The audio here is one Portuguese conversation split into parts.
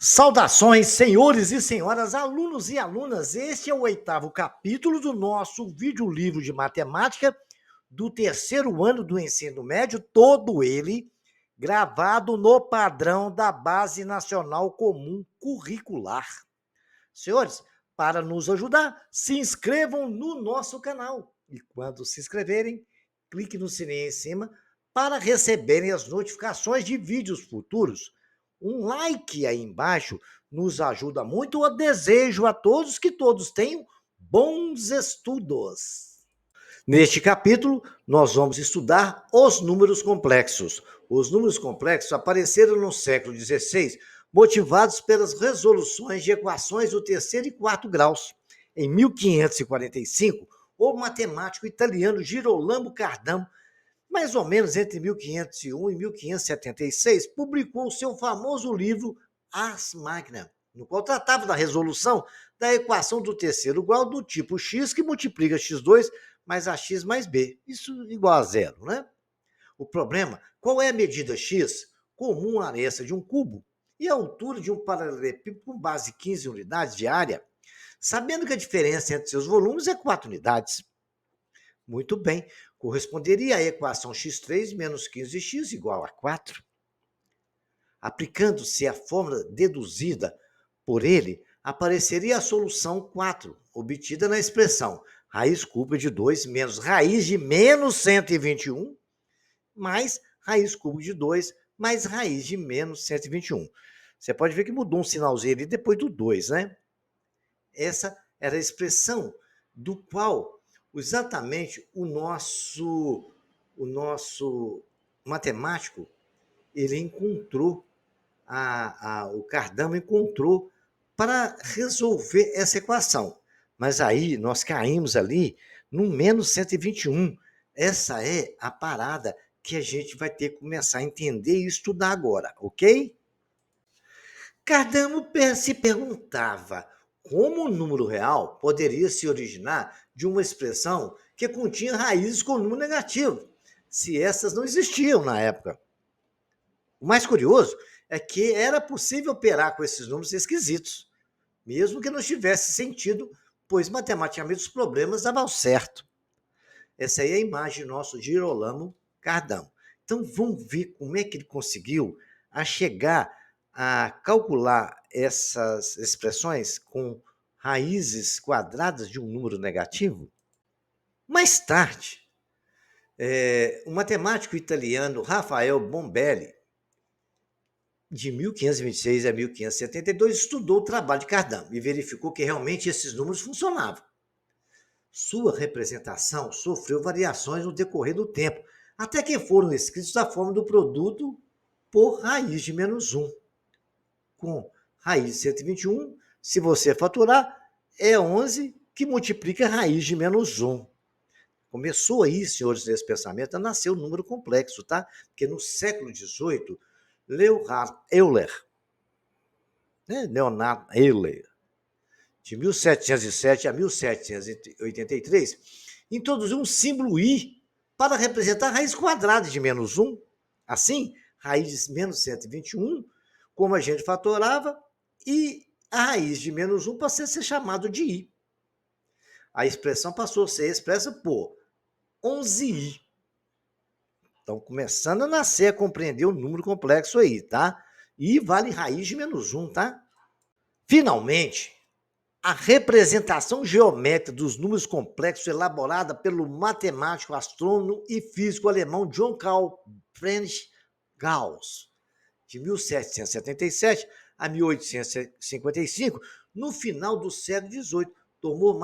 Saudações, senhores e senhoras, alunos e alunas. Este é o 8º capítulo do nosso vídeo-livro de matemática do terceiro ano do ensino médio, todo ele gravado no padrão da Base Nacional Comum Curricular. Senhores, para nos ajudar, se inscrevam no nosso canal. E quando se inscreverem, clique no sininho em cima para receberem as notificações de vídeos futuros. Um like aí embaixo nos ajuda muito. Eu desejo a todos que todos tenham bons estudos. Neste capítulo, nós vamos estudar os números complexos. Os números complexos apareceram no século XVI, motivados pelas resoluções de equações do terceiro e quarto graus. Em 1545, o matemático italiano Girolamo Cardano, mais ou menos entre 1501 e 1576, publicou seu famoso livro Ars Magna, no qual tratava da resolução da equação do terceiro grau do tipo x, que multiplica x2 mais ax mais b, isso igual a zero, né? O problema, qual é a medida x? Comum à essa de um cubo e a altura de um paralelepípedo com base 15 unidades de área, sabendo que a diferença entre seus volumes é 4 unidades. Muito bem, corresponderia à equação x3 menos 15x igual a 4. Aplicando-se a fórmula deduzida por ele, apareceria a solução 4, obtida na expressão raiz cúbica de 2 menos raiz de menos 121, mais raiz cúbica de 2 mais raiz de menos 121. Você pode ver que mudou um sinalzinho ali depois do 2, né? Essa era a expressão do qual exatamente o nosso matemático, ele encontrou, o Cardano encontrou para resolver essa equação. Mas aí nós caímos ali no menos 121. Essa é a parada que a gente vai ter que começar a entender e estudar agora, ok? Cardano se perguntava como o número real poderia se originar de uma expressão que continha raízes com número negativo, se essas não existiam na época. O mais curioso é que era possível operar com esses números esquisitos, mesmo que não tivesse sentido, pois matematicamente os problemas davam certo. Essa aí é a imagem do nosso Girolamo Cardano. Então vamos ver como é que ele conseguiu chegar a calcular essas expressões com raízes quadradas de um número negativo. Mais tarde, o matemático italiano Rafael Bombelli, de 1526 a 1572, estudou o trabalho de Cardano e verificou que realmente esses números funcionavam. Sua representação sofreu variações no decorrer do tempo, até que foram escritos da forma do produto por raiz de menos 1. Com raiz de 121, se você fatorar, é 11 que multiplica raiz de menos 1. Começou aí, senhores desse pensamento, a nascer o número complexo, tá? Porque no século XVIII, Leonhard Euler, de 1707 a 1783, introduziu um símbolo I para representar a raiz quadrada de menos 1. Assim, raiz de menos 121, como a gente fatorava, e a raiz de menos 1 passou a ser chamado de I. A expressão passou a ser expressa por 11i. Então, começando a nascer, a compreender o número complexo aí, tá? I vale raiz de menos 1, tá? Finalmente, a representação geométrica dos números complexos elaborada pelo matemático, astrônomo e físico alemão John Carl Friedrich Gauss, de 1777 a 1855, no final do século XVIII, tornou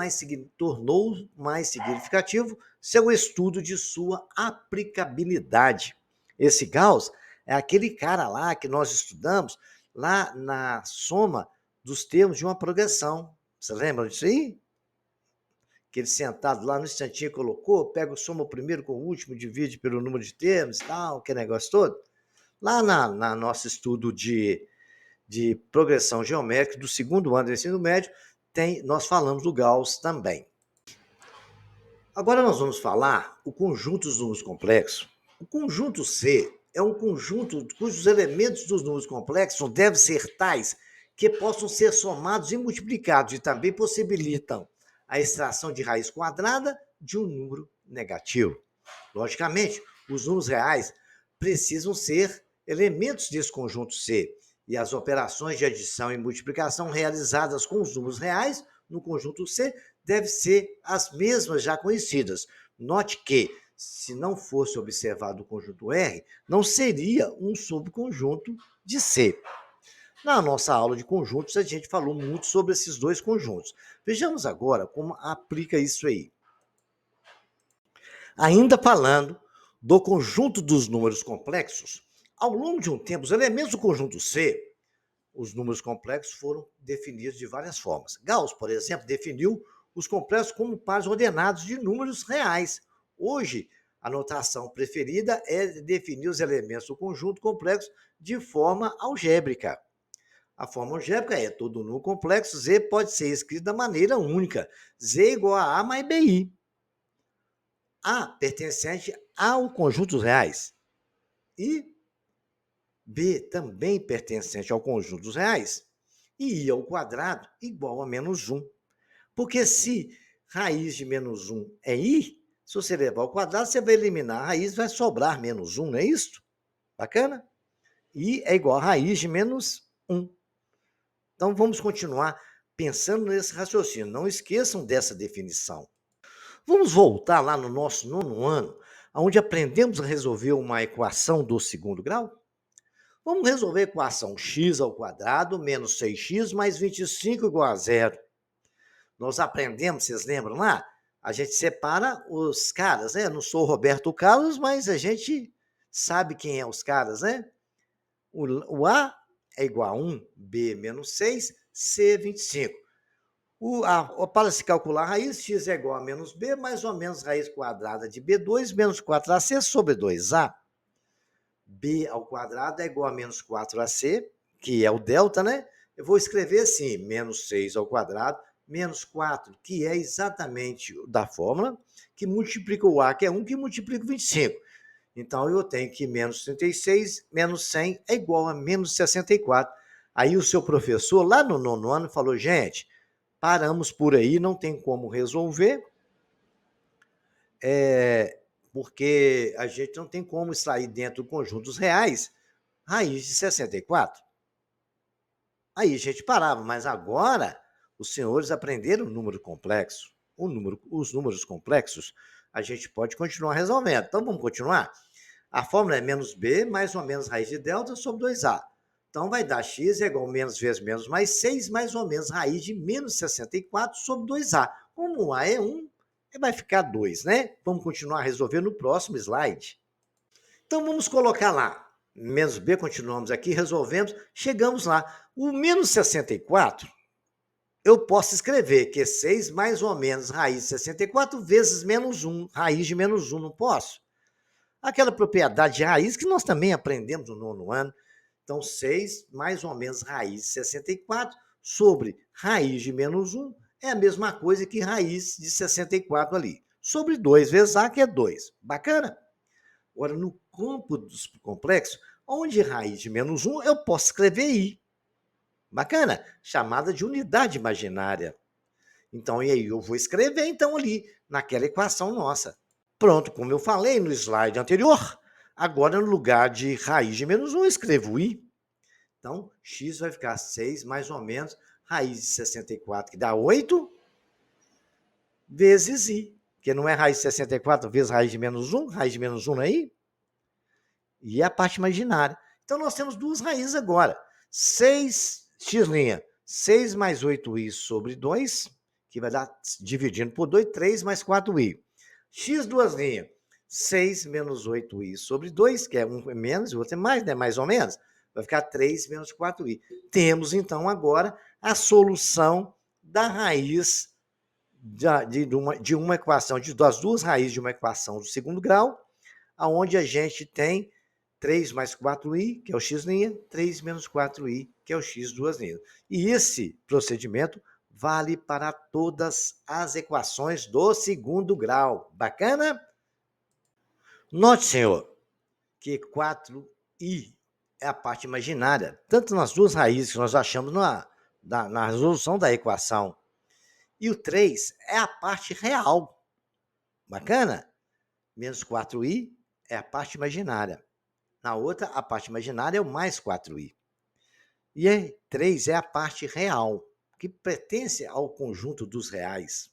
mais significativo seu estudo de sua aplicabilidade. Esse Gauss é aquele cara lá que nós estudamos lá na soma dos termos de uma progressão. Você lembra disso aí? Que ele sentado lá no instantinho colocou, pega o soma o primeiro com o último, divide pelo número de termos e tal, aquele negócio todo. Lá na nosso estudo de progressão geométrica do segundo ano do ensino médio, nós falamos do Gauss também. Agora nós vamos falar o conjunto dos números complexos. O conjunto C é um conjunto cujos elementos dos números complexos devem ser tais que possam ser somados e multiplicados e também possibilitam a extração de raiz quadrada de um número negativo. Logicamente, os números reais precisam ser elementos desse conjunto C, e as operações de adição e multiplicação realizadas com os números reais no conjunto C devem ser as mesmas já conhecidas. Note que, se não fosse observado o conjunto R, não seria um subconjunto de C. Na nossa aula de conjuntos, a gente falou muito sobre esses dois conjuntos. Vejamos agora como aplica isso aí. Ainda falando do conjunto dos números complexos, ao longo de um tempo, os elementos do conjunto C, os números complexos, foram definidos de várias formas. Gauss, por exemplo, definiu os complexos como pares ordenados de números reais. Hoje, a notação preferida é definir os elementos do conjunto complexo de forma algébrica. A forma algébrica é todo número complexo, Z pode ser escrito da maneira única. Z igual a mais BI. A pertencente ao conjunto dos reais. E B também pertencente ao conjunto dos reais. E I ao quadrado igual a menos 1. Porque se raiz de menos 1 é I, se você levar ao quadrado, você vai eliminar a raiz, vai sobrar menos 1, não é isso? Bacana? I é igual a raiz de menos 1. Então, vamos continuar pensando nesse raciocínio. Não esqueçam dessa definição. Vamos voltar lá no nosso 9º ano, onde aprendemos a resolver uma equação do segundo grau? Vamos resolver a equação x ao quadrado menos 6x mais 25 igual a zero. Nós aprendemos, vocês lembram lá? A gente separa os caras, né? Eu não sou o Roberto Carlos, mas a gente sabe quem é os caras, né? O A é igual a 1, B menos 6, C 25. Para se calcular a raiz, x é igual a menos b, mais ou menos raiz quadrada de b2 menos 4ac sobre 2a. B ao quadrado é igual a menos 4ac, que é o delta, né? Eu vou escrever assim, menos 6 ao quadrado, menos 4, que é exatamente da fórmula, que multiplica o a, que é 1, que multiplica o 25. Então, eu tenho que menos 36 menos 100 é igual a menos 64. Aí o seu professor, lá no 9º ano, falou, gente, paramos por aí, não tem como resolver, porque a gente não tem como extrair dentro do conjunto dos reais raiz de 64. Aí a gente parava, mas agora os senhores aprenderam o número complexo. Os números complexos a gente pode continuar resolvendo. Então vamos continuar? A fórmula é menos b mais ou menos raiz de delta sobre 2a. Então vai dar x é igual a menos vezes menos mais 6, mais ou menos raiz de menos 64 sobre 2a. Como o a é 1, vai ficar 2, né? Vamos continuar resolvendo no próximo slide. Então vamos colocar lá. Menos b, continuamos aqui, resolvemos, chegamos lá. O menos 64, eu posso escrever que 6 mais ou menos raiz de 64 vezes menos 1, raiz de menos 1, não posso? Aquela propriedade de raiz que nós também aprendemos no 9º ano. Então, 6 mais ou menos raiz de 64 sobre raiz de menos 1 é a mesma coisa que raiz de 64 ali. Sobre 2 vezes a, que é 2. Bacana? Agora, no campo dos complexos, onde raiz de menos 1, eu posso escrever i. Bacana? Chamada de unidade imaginária. Então, e aí eu vou escrever, então, ali, naquela equação nossa. Pronto, como eu falei no slide anterior, agora no lugar de raiz de menos 1, eu escrevo i. Então, x vai ficar 6 mais ou menos raiz de 64, que dá 8, vezes i. Que não é raiz de 64 vezes raiz de menos 1, raiz de menos 1 não é i? E é a parte imaginária. Então, nós temos duas raízes agora. 6x', 6 mais 8i sobre 2, que vai dar, dividindo por 2, 3 mais 4i. X duas linhas, 6 menos 8i sobre 2, que é um é menos e o outro é mais, né? Mais ou menos. Vai ficar 3 menos 4i. Temos, então, agora a solução da raiz de uma equação, das duas raízes de uma equação do segundo grau, onde a gente tem 3 mais 4i, que é o x', 3 menos 4i, que é o x duas linhas. E esse procedimento vale para todas as equações do segundo grau. Bacana? Note, senhor, que 4i é a parte imaginária, tanto nas duas raízes que nós achamos na resolução da equação. E o 3 é a parte real. Bacana? Menos 4i é a parte imaginária. Na outra, a parte imaginária é o mais 4i. E aí, 3 é a parte real, que pertence ao conjunto dos reais.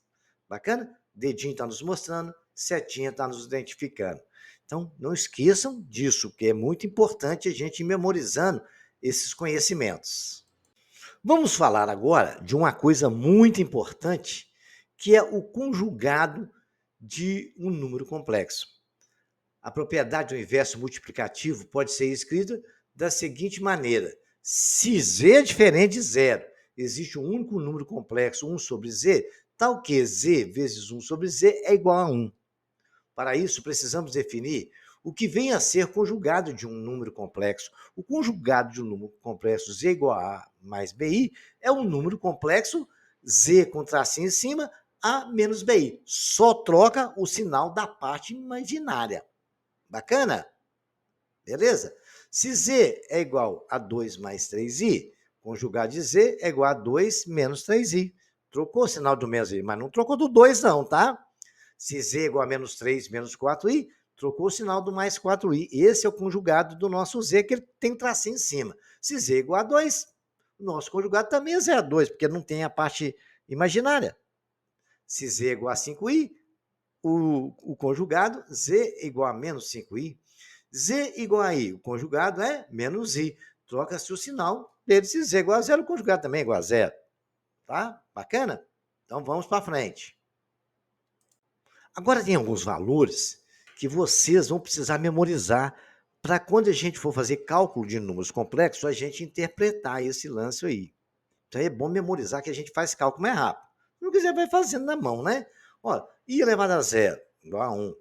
Bacana? Dedinho está nos mostrando, setinha está nos identificando. Então, não esqueçam disso, que é muito importante a gente ir memorizando esses conhecimentos. Vamos falar agora de uma coisa muito importante, que é o conjugado de um número complexo. A propriedade do inverso multiplicativo pode ser escrita da seguinte maneira: se z é diferente de zero, existe um único número complexo 1 sobre z, tal que z vezes 1 sobre z é igual a 1. Para isso, precisamos definir o que vem a ser conjugado de um número complexo. O conjugado de um número complexo z igual a A mais bi é um número complexo z com tracinho em cima, A menos bi. Só troca o sinal da parte imaginária. Bacana? Beleza? Se z é igual a 2 mais 3i, conjugado de z é igual a 2 menos 3i. Trocou o sinal do menos i, mas não trocou do 2 não, tá? Se z é igual a menos 3 menos 4i, trocou o sinal do mais 4i. Esse é o conjugado do nosso z, que ele tem tracinho em cima. Se z é igual a 2, o nosso conjugado também é z a 2, porque não tem a parte imaginária. Se z é igual a 5i, o conjugado z igual a menos 5i. Z igual a i, o conjugado é menos i. Troca-se o sinal dele. Se z é igual a zero, o conjugado também é igual a zero. Tá? Bacana? Então vamos para frente. Agora tem alguns valores que vocês vão precisar memorizar para quando a gente for fazer cálculo de números complexos, a gente interpretar esse lance aí. Então é bom memorizar que a gente faz cálculo mais rápido. Se não quiser, vai fazendo na mão, né? Olha, i elevado a zero igual a 1.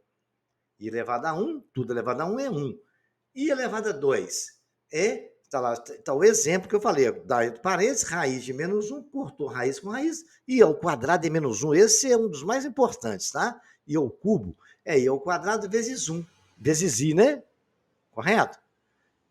I elevado a 1, tudo elevado a 1 é 1. I elevado a 2 está lá, tá o exemplo que eu falei, da parênteses, raiz de menos 1, cortou raiz com raiz, i ao quadrado é menos 1, esse é um dos mais importantes, tá? I ao cubo é i ao quadrado vezes 1, vezes i, né? Correto?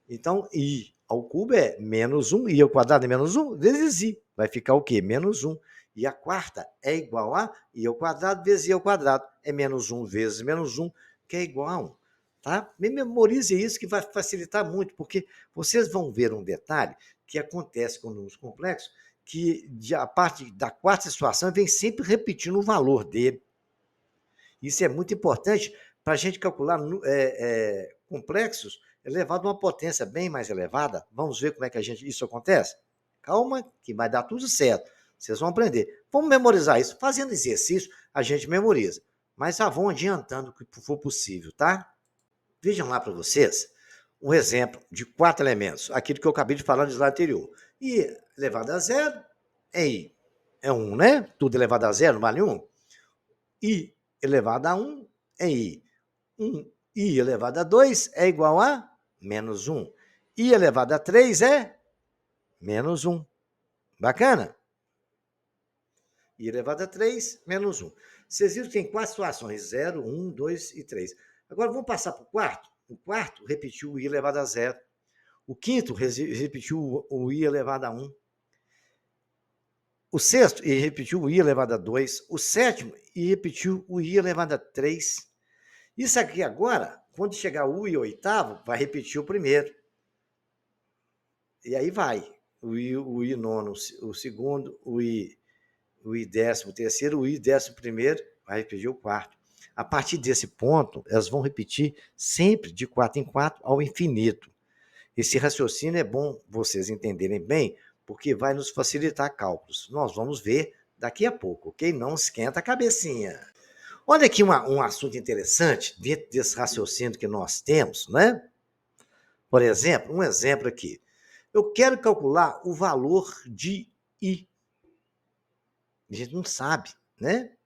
Então, i ao cubo é menos 1, i ao quadrado é menos 1, vezes i, vai ficar o quê? Menos 1. E a quarta é igual a i ao quadrado vezes i ao quadrado, é menos 1 vezes menos 1, que é igual a 1. Tá? Memorize isso que vai facilitar muito, porque vocês vão ver um detalhe que acontece com números complexos, que a parte da quarta situação vem sempre repetindo o valor dele. Isso é muito importante para a gente calcular complexos elevado a uma potência bem mais elevada. Vamos ver como é que isso acontece? Calma, que vai dar tudo certo. Vocês vão aprender. Vamos memorizar isso. Fazendo exercício, a gente memoriza. Mas já vão adiantando o que for possível, tá? Vejam lá para vocês um exemplo de 4 elementos, aquilo que eu acabei de falar no slide anterior. I elevado a zero é i. É 1, né? Tudo elevado a zero vale 1. I elevado a 1 é i. I elevado a 2 é igual a menos 1. I elevado a 3 é menos 1. Bacana? I elevado a 3, menos 1. Vocês viram que tem 4 situações, 0, 1, 2 e 3. Agora vamos passar para o quarto. O quarto repetiu o i elevado a 0. O quinto repetiu o i elevado a 1. O sexto repetiu o i elevado a 2. O sétimo repetiu o i elevado a 3. Isso aqui agora, quando chegar o i oitavo, vai repetir o primeiro. E aí vai. O i nono, o segundo, o i 13º, o i 11º, vai repetir o quarto. A partir desse ponto, elas vão repetir sempre de 4 em 4 ao infinito. Esse raciocínio é bom vocês entenderem bem, porque vai nos facilitar cálculos. Nós vamos ver daqui a pouco, ok? Não esquenta a cabecinha. Olha aqui um assunto interessante dentro desse raciocínio que nós temos, né? Por exemplo, um exemplo aqui. Eu quero calcular o valor de i. A gente não sabe, né?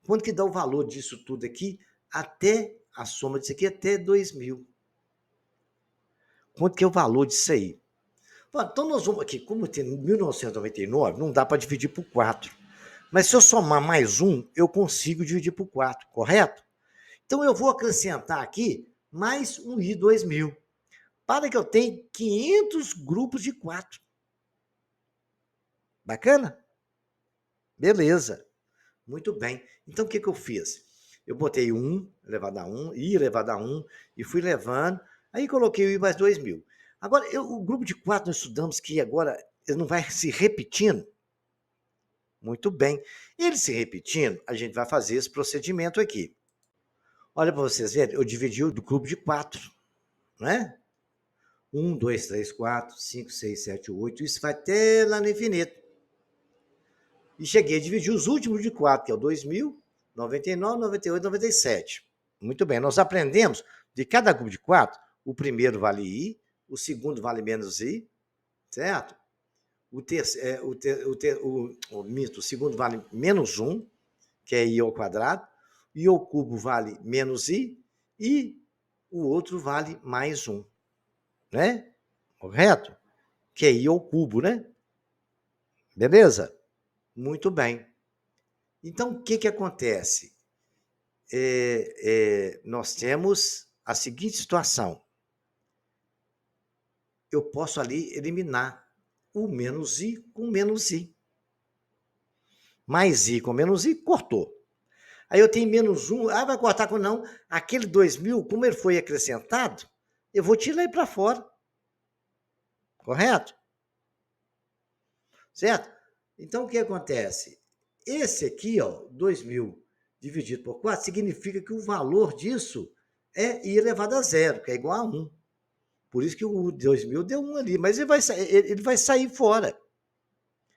Quanto que dá o valor disso tudo aqui até a soma disso aqui até 2.000? Quanto que é o valor disso aí? Então nós vamos aqui, como tem 1999, não dá para dividir por 4. Mas se eu somar mais 1, eu consigo dividir por 4, correto? Então eu vou acrescentar aqui mais um i 2000. Repara que eu tenho 500 grupos de 4. Bacana? Beleza. Muito bem. Então, o que eu fiz? Eu botei 1 elevado a 1, I elevado a 1, e fui levando, aí coloquei o I mais 2.000. Agora, o grupo de 4 nós estudamos que agora ele não vai se repetindo. Muito bem. Ele se repetindo, a gente vai fazer esse procedimento aqui. Olha para vocês verem, eu dividi o do grupo de 4, né? 1, 2, 3, 4, 5, 6, 7, 8, isso vai até lá no infinito. E cheguei a dividir os últimos de 4, que é o 2.000, 99, 98, 97. Muito bem, nós aprendemos de cada grupo de 4, o primeiro vale I, o segundo vale menos I, certo? O segundo vale menos 1, que é I ao quadrado, I ao cubo vale menos I, e o outro vale mais 1, né? Correto? Que é I ao cubo, né? Beleza? Muito bem. Então, o que acontece? Nós temos a seguinte situação. Eu posso ali eliminar o menos I com menos I. Mais I com menos I, cortou. Aí eu tenho menos 1, vai cortar com não. Aquele 2.000, como ele foi acrescentado, eu vou tirar ele para fora. Correto? Certo? Então, o que acontece? Esse aqui, ó, 2.000 dividido por 4, significa que o valor disso é I elevado a 0, que é igual a 1. Por isso que o 2.000 deu 1 ali, mas ele vai sair fora.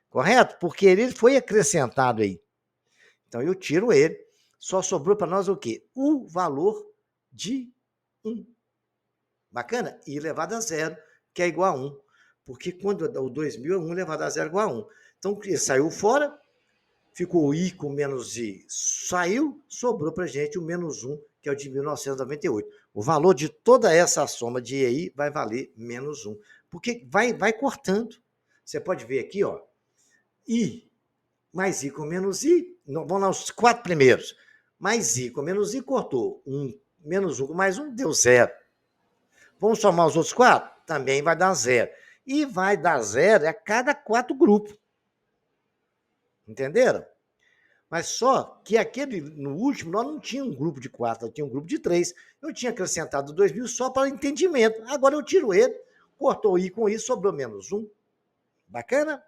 Correto? Porque ele foi acrescentado aí. Então, eu tiro ele. Só sobrou para nós o quê? O valor de 1. Bacana? I elevado a 0, que é igual a 1. Porque quando o 2.000 é 1 elevado a 0 igual a 1. Então, ele saiu fora, ficou o I com menos I, saiu, sobrou para a gente o menos 1, que é o de 1998. O valor de toda essa soma de I vai valer menos 1. Porque vai cortando. Você pode ver aqui, ó, I mais I com menos I, vamos lá, os 4 primeiros. Mais I com menos I, cortou. Menos 1 com mais 1, deu 0. Vamos somar os outros 4? Também vai dar 0. E vai dar 0 a cada 4 grupos. Entenderam? Mas só que aquele, no último, nós não tínhamos um grupo de 4, nós tínhamos um grupo de 3. Eu tinha acrescentado 2.000 só para entendimento. Agora eu tiro ele, cortou I com I, sobrou menos 1. Bacana?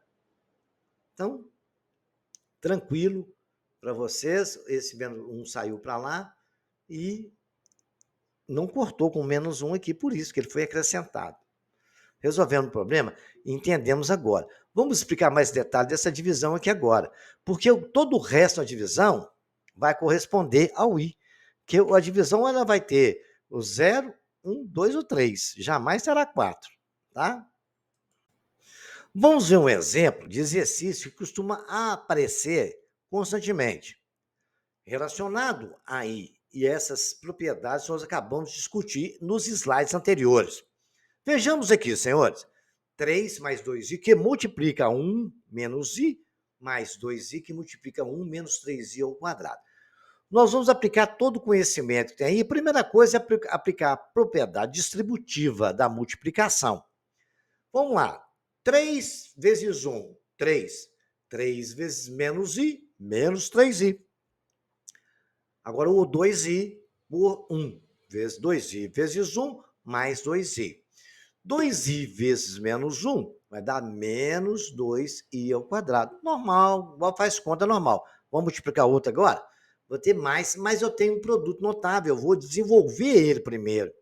Então, tranquilo para vocês. Esse menos 1 saiu para lá e não cortou com menos 1 aqui, por isso que ele foi acrescentado. Resolvendo o problema, entendemos agora. Vamos explicar mais detalhes dessa divisão aqui agora, porque todo o resto da divisão vai corresponder ao I, que a divisão ela vai ter o 0, 1, 2 ou 3, jamais será 4, tá? Vamos ver um exemplo de exercício que costuma aparecer constantemente, relacionado a I, e essas propriedades nós acabamos de discutir nos slides anteriores. Vejamos aqui, senhores. 3 mais 2i que multiplica 1 menos i, mais 2i que multiplica 1 menos 3i ao quadrado. Nós vamos aplicar todo o conhecimento que tem aí. A primeira coisa é aplicar a propriedade distributiva da multiplicação. Vamos lá. 3 vezes 1, 3. 3 vezes menos i, menos 3i. Agora o 2i por 1 vezes 2i vezes 1, mais 2i. 2i vezes menos 1 vai dar menos 2i ao quadrado. Normal, igual faz conta normal. Vamos multiplicar outra agora? Vou ter mais, mas eu tenho um produto notável. Eu vou desenvolver ele primeiro.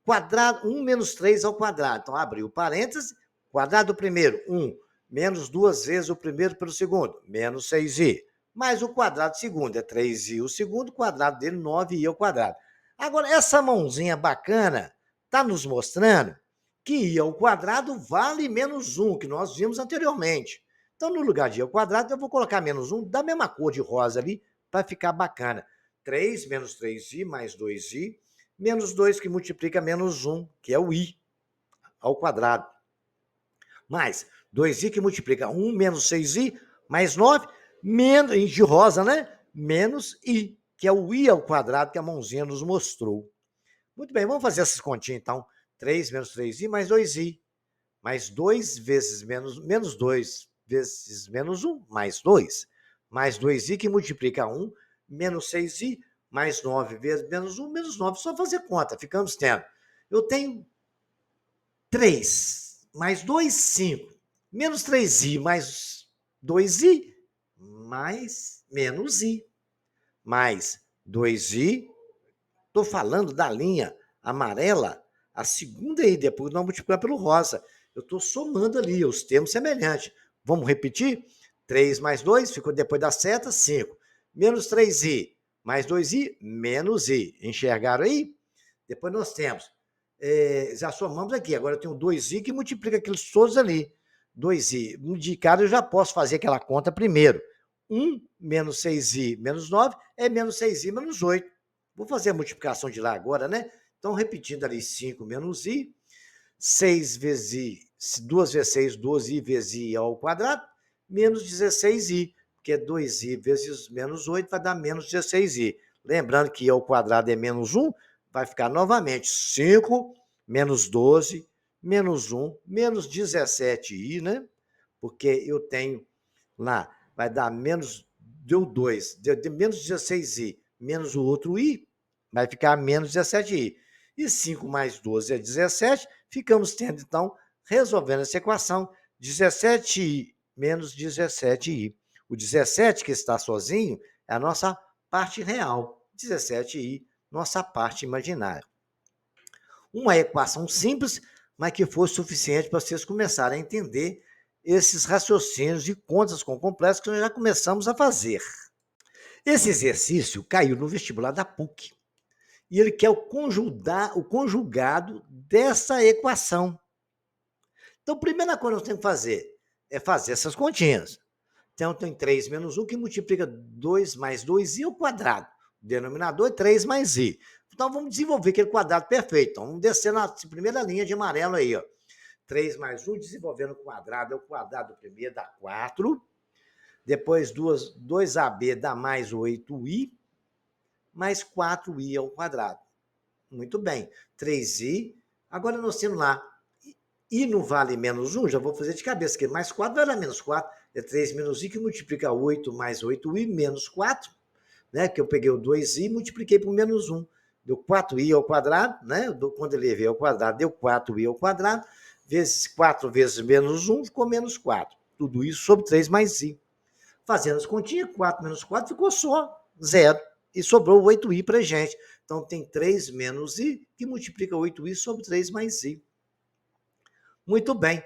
Quadrado, 1 menos 3 ao quadrado. Então, abriu parênteses. Quadrado do primeiro, 1. Menos 2 vezes o primeiro pelo segundo, menos 6i. Mais o quadrado do segundo, é 3i o segundo, quadrado dele, 9i ao quadrado. Agora, essa mãozinha bacana está nos mostrando que i ao quadrado vale menos 1, que nós vimos anteriormente. Então, no lugar de i ao quadrado, eu vou colocar menos 1, da mesma cor de rosa ali, para ficar bacana. 3 menos 3i mais 2i, menos 2 que multiplica menos 1, que é o i ao quadrado. Mais 2i que multiplica 1 menos 6i, mais 9, menos, de rosa, né? Menos i, que é o i ao quadrado que a mãozinha nos mostrou. Muito bem, vamos fazer essas continhas, então. 3 menos 3i mais 2i. Mais 2 vezes menos 2 vezes menos 1, mais 2. Mais 2i que multiplica 1, menos 6i, mais 9 vezes menos 1, menos 9. Só fazer conta, ficamos tendo. Eu tenho 3, mais 2, 5. Menos 3i, mais 2i, mais menos i. Mais 2i, estou falando da linha amarela, a segunda i, depois nós multiplicamos pelo rosa. Eu estou somando ali os termos semelhantes. Vamos repetir? 3 mais 2, ficou depois da seta, 5. Menos 3i, mais 2i, menos i. Enxergaram aí? Depois nós temos, já somamos aqui, agora eu tenho 2i que multiplica aqueles todos ali. 2i, de cara eu já posso fazer aquela conta primeiro. 1 menos 6i menos 9 é menos 6i menos 8. Vou fazer a multiplicação de lá agora, né? Então, repetindo ali, 5 menos i, 6 vezes i, 2 vezes 6, 12i vezes i ao quadrado, menos 16i, porque 2i vezes menos 8 vai dar menos 16i. Lembrando que i ao quadrado é menos 1, vai ficar novamente 5 menos 12, menos 1, menos 17i, né? Porque eu tenho lá, vai dar menos, deu 2, deu menos 16i, menos o outro i, vai ficar menos 17i. E 5 mais 12 é 17, ficamos tendo, então, resolvendo essa equação, 17i menos 17i. O 17, que está sozinho, é a nossa parte real. 17i, nossa parte imaginária. Uma equação simples, mas que foi suficiente para vocês começarem a entender esses raciocínios de contas com complexos que nós já começamos a fazer. Esse exercício caiu no vestibular da PUC. E ele quer o conjugado dessa equação. Então, a primeira coisa que nós temos que fazer é fazer essas continhas. Então, tem 3 menos 1 que multiplica 2 mais 2i ao quadrado. O denominador é 3 mais i. Então, vamos desenvolver aquele quadrado perfeito. Então, vamos descer na primeira linha de amarelo aí. Ó. 3 mais 1, desenvolvendo o quadrado, é o quadrado primeiro, dá 4. Depois, 2ab dá mais 8i, mais 4i ao quadrado. Muito bem. 3i. Agora nós temos lá, i não vale menos 1, já vou fazer de cabeça, que mais 4 vai dar menos 4. É 3 menos i que multiplica 8 mais 8i menos 4, né? Que eu peguei o 2i e multipliquei por menos 1. Deu 4i ao quadrado, né? Quando eu levei ao quadrado, deu 4i ao quadrado, vezes 4 vezes menos 1, ficou menos 4. Tudo isso sobre 3 mais i. Fazendo as continhas, 4 menos 4 ficou só 0. E sobrou 8i para a gente. Então, tem 3 menos i, que multiplica 8i sobre 3 mais i. Muito bem.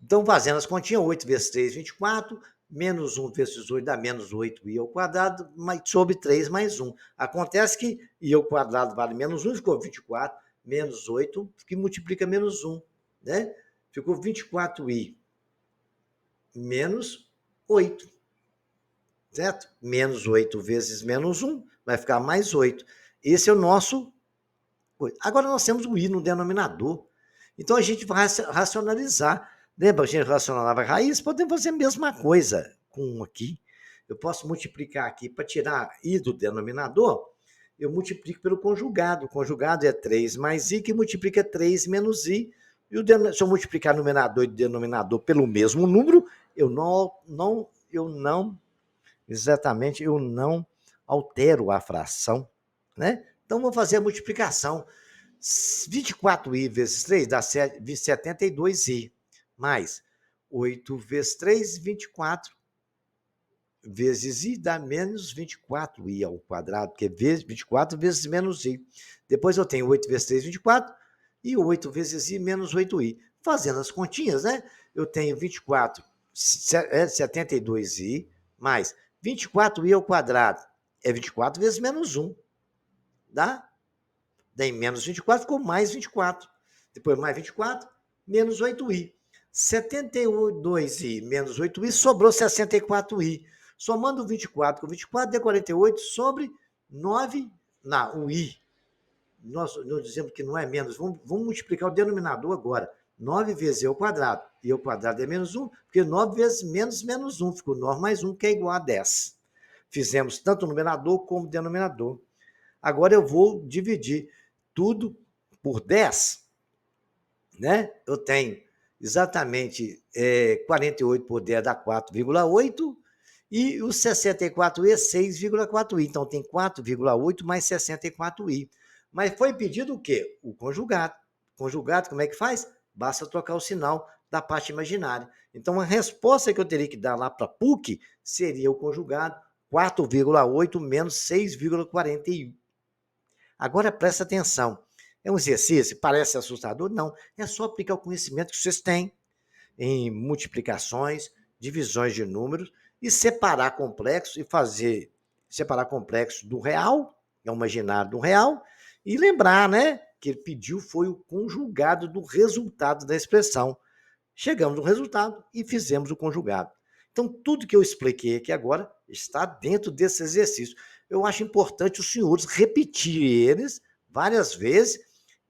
Então, fazendo as continhas, 8 vezes 3, 24, menos 1 vezes 8 dá menos 8i ao quadrado, sobre 3 mais 1. Acontece que i ao quadrado vale menos 1, ficou 24, menos 8, que multiplica menos 1. Né? Ficou 24i menos 8. Certo? Menos 8 vezes menos 1, vai ficar mais 8. Esse é o nosso... Agora nós temos o i no denominador. Então a gente vai racionalizar. Lembra, a gente racionalizava a raiz? Podemos fazer a mesma coisa com 1 aqui. Eu posso multiplicar aqui, para tirar i do denominador, eu multiplico pelo conjugado. O conjugado é 3 mais i, que multiplica 3 menos i. E se eu multiplicar numerador e denominador pelo mesmo número, eu não altero a fração, né? Então, vou fazer a multiplicação. 24i vezes 3 dá 72i, mais 8 vezes 3, 24, vezes i dá menos 24i ao quadrado, porque 24 vezes menos i. Depois eu tenho 8 vezes 3, 24, e 8 vezes i menos 8i. Fazendo as continhas, né? Eu tenho 24, 72i, mais 24i ao quadrado. É 24 vezes menos 1. Dá? Daí menos 24 ficou mais 24. Depois mais 24, menos 8i. 72i menos 8i, sobrou 64i. Somando 24 com 24, deu 48 sobre 9, não, o i. Nós dizemos que não é menos. Vamos multiplicar o denominador agora. 9 vezes i ao quadrado. I ao quadrado é menos 1, porque 9 vezes menos 1. Ficou 9 mais 1, que é igual a 10. Fizemos tanto o numerador como o denominador. Agora eu vou dividir tudo por 10. né? Eu tenho exatamente 48 por 10 dá 4,8 e o 64i 6,4i. Então, tem 4,8 mais 64i. Mas foi pedido o quê? O conjugado. Conjugado, como é que faz? Basta trocar o sinal da parte imaginária. Então, a resposta que eu teria que dar lá para a PUC seria o conjugado 4,8 menos 6,41. Agora, presta atenção. É um exercício? Parece assustador? Não. É só aplicar o conhecimento que vocês têm em multiplicações, divisões de números e separar complexos e fazer separar complexo do real, é o imaginário do real, e lembrar, né, que ele pediu foi o conjugado do resultado da expressão. Chegamos no resultado e fizemos o conjugado. Então, tudo que eu expliquei aqui agora está dentro desse exercício. Eu acho importante os senhores repetirem eles várias vezes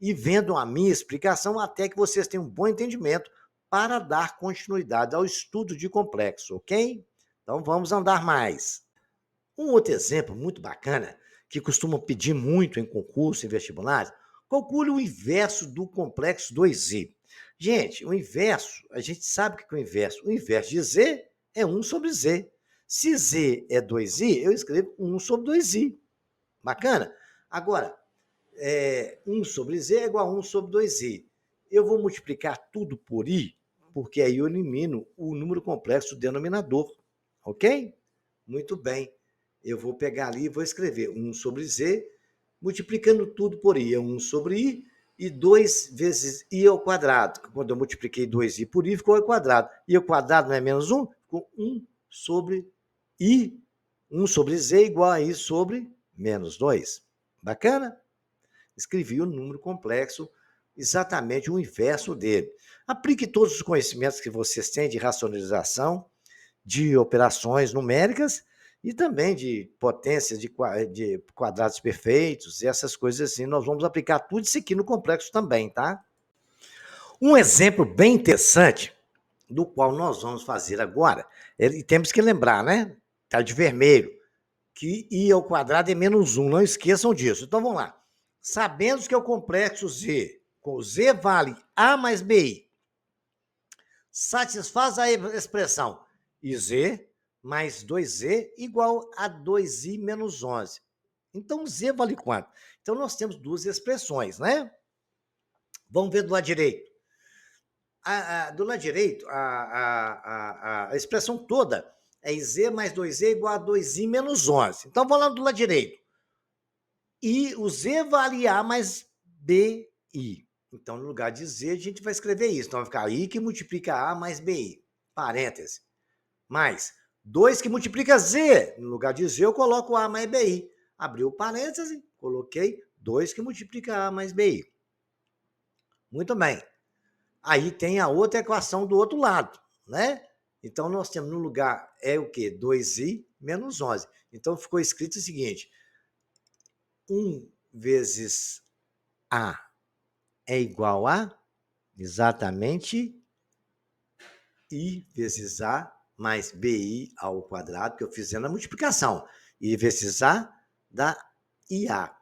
e vendo a minha explicação até que vocês tenham um bom entendimento para dar continuidade ao estudo de complexo, ok? Então, vamos andar mais. Um outro exemplo muito bacana, que costumam pedir muito em concurso, em vestibulares, calcule o inverso do complexo 2i. Gente, o inverso, a gente sabe o que é o inverso. O inverso de z é 1 sobre z. Se z é 2i, eu escrevo 1 sobre 2i. Bacana? Agora, 1 sobre z é igual a 1 sobre 2i. Eu vou multiplicar tudo por i, porque aí eu elimino o número complexo do denominador. Ok? Muito bem. Eu vou pegar ali e vou escrever 1 sobre z, multiplicando tudo por i. É 1 sobre i e 2 vezes i ao quadrado. Quando eu multipliquei 2i por i, ficou i ao quadrado. I ao quadrado não é menos 1? Ficou 1 sobre i. 1 sobre z igual a i sobre menos 2. Bacana? Escrevi o número complexo, exatamente o inverso dele. Aplique todos os conhecimentos que vocês têm de racionalização, de operações numéricas e também de potências de quadrados perfeitos e essas coisas assim. Nós vamos aplicar tudo isso aqui no complexo também, tá? Um exemplo bem interessante, do qual nós vamos fazer agora, e temos que lembrar, né? Tá de vermelho, que i ao quadrado é menos 1, não esqueçam disso. Então vamos lá. Sabendo que é o complexo z, com z vale a mais bi, satisfaz a expressão iz mais 2z igual a 2i menos 11. Então, z vale quanto? Então, nós temos duas expressões, né? Vamos ver do lado direito. Do lado direito, a expressão toda é iz mais 2z igual a 2i menos 11. Então, vamos lá do lado direito. E o z vale a mais bi. Então, no lugar de z, a gente vai escrever isso. Então, vai ficar i que multiplica a mais bi. Parêntese. Mais 2 que multiplica z. No lugar de z, eu coloco a mais bi. Abriu parêntese, coloquei 2 que multiplica a mais bi. Muito bem. Aí tem a outra equação do outro lado, né? Então, nós temos no lugar, é o quê? 2i menos 11. Então, ficou escrito o seguinte: 1 vezes a é igual a, exatamente, i vezes a mais bi ao quadrado, que eu fiz na multiplicação. I vezes a dá ia.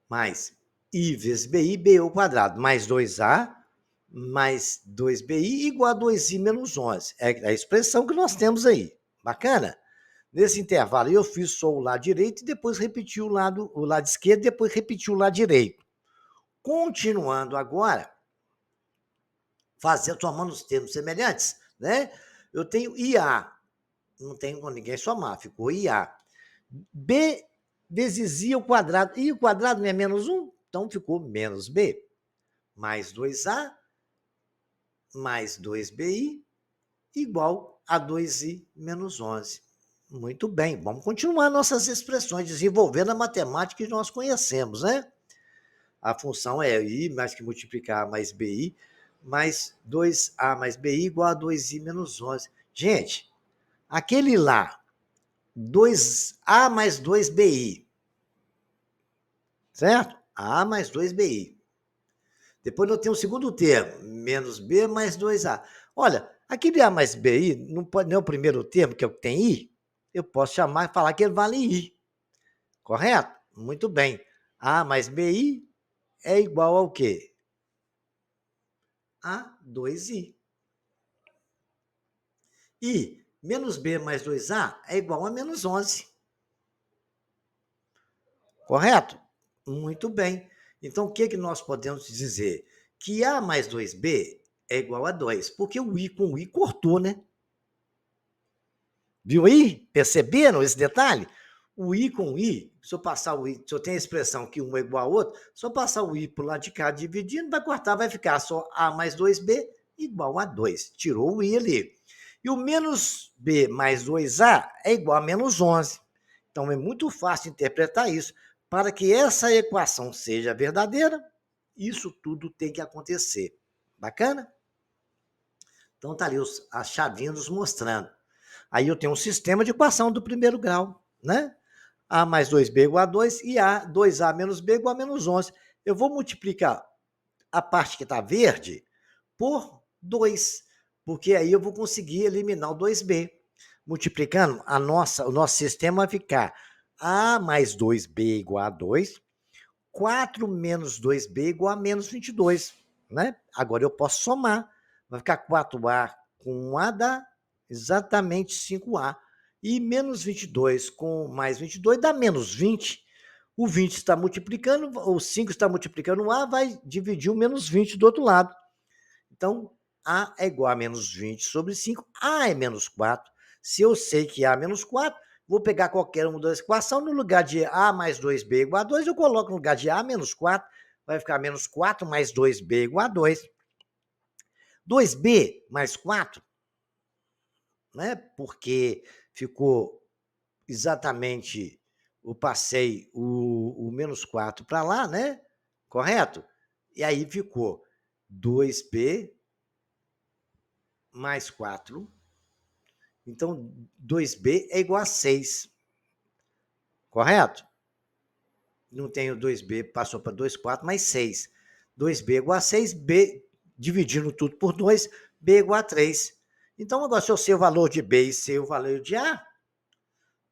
Mais i vezes bi ao quadrado, mais 2a, mais 2bi igual a 2i menos 11. É a expressão que nós temos aí. Bacana? Nesse intervalo, eu fiz só o lado direito e depois repeti o lado esquerdo, depois repeti o lado direito. Continuando agora, somando os termos semelhantes, né? Eu tenho IA, não tenho com ninguém somar, ficou IA. B vezes I ao quadrado. I ao quadrado não é menos 1? Então ficou menos B. Mais 2A mais 2BI igual a 2I menos 11. Muito bem, vamos continuar nossas expressões, desenvolvendo a matemática que nós conhecemos, né? A função é I mais que multiplicar mais BI, mais 2A mais BI igual a 2I menos 11. Gente, aquele lá, 2A mais 2BI, certo? A mais 2BI. Depois eu tenho o segundo termo, menos B mais 2A. Olha, aquele A mais BI, não pode nem o primeiro termo, que é o que tem I, eu posso chamar e falar que ele vale I. Correto? Muito bem. A mais BI é igual ao quê? a 2i. E menos b mais 2a é igual a menos 11. Correto? Muito bem. Então, o que nós podemos dizer? Que a mais 2b é igual a 2, porque o i com o i cortou, né? Viu aí? Perceberam esse detalhe? O i com o i, se eu passar o i, se eu tenho a expressão que um é igual ao outro, se eu passar o i para o lado de cá dividindo, vai cortar, vai ficar só a mais 2b igual a 2. Tirou o i ali. E o menos b mais 2a é igual a menos 11. Então, é muito fácil interpretar isso. Para que essa equação seja verdadeira, isso tudo tem que acontecer. Bacana? Então, tá ali as chavinhas nos mostrando. Aí eu tenho um sistema de equação do primeiro grau, né? A mais 2b igual a 2 e A, 2A menos B igual a menos 11. Eu vou multiplicar a parte que está verde por 2, porque aí eu vou conseguir eliminar o 2b. Multiplicando, o nosso sistema vai ficar A mais 2b igual a 2, 4 menos 2b igual a menos 22, né? Agora eu posso somar. Vai ficar 4a com 1a dá exatamente 5a. E menos 22 com mais 22 dá menos 20. O 20 está multiplicando, o 5 está multiplicando o a, vai dividir o menos 20 do outro lado. Então, a é igual a menos 20 sobre 5, a é menos 4. Se eu sei que a é menos 4, vou pegar qualquer uma das equações, no lugar de a mais 2b igual a 2, eu coloco no lugar de a menos 4, vai ficar menos 4 mais 2b igual a 2. 2b mais 4, né? Porque ficou exatamente, eu passei o menos 4 para lá, né? Correto? E aí ficou 2b mais 4. Então, 2b é igual a 6. Correto? Não tenho 2b, passou para 2, 4, mais 6. 2b é igual a 6, b, dividindo tudo por 2, b é igual a 3. Então, agora, se eu sei o valor de b e sei o valor de a,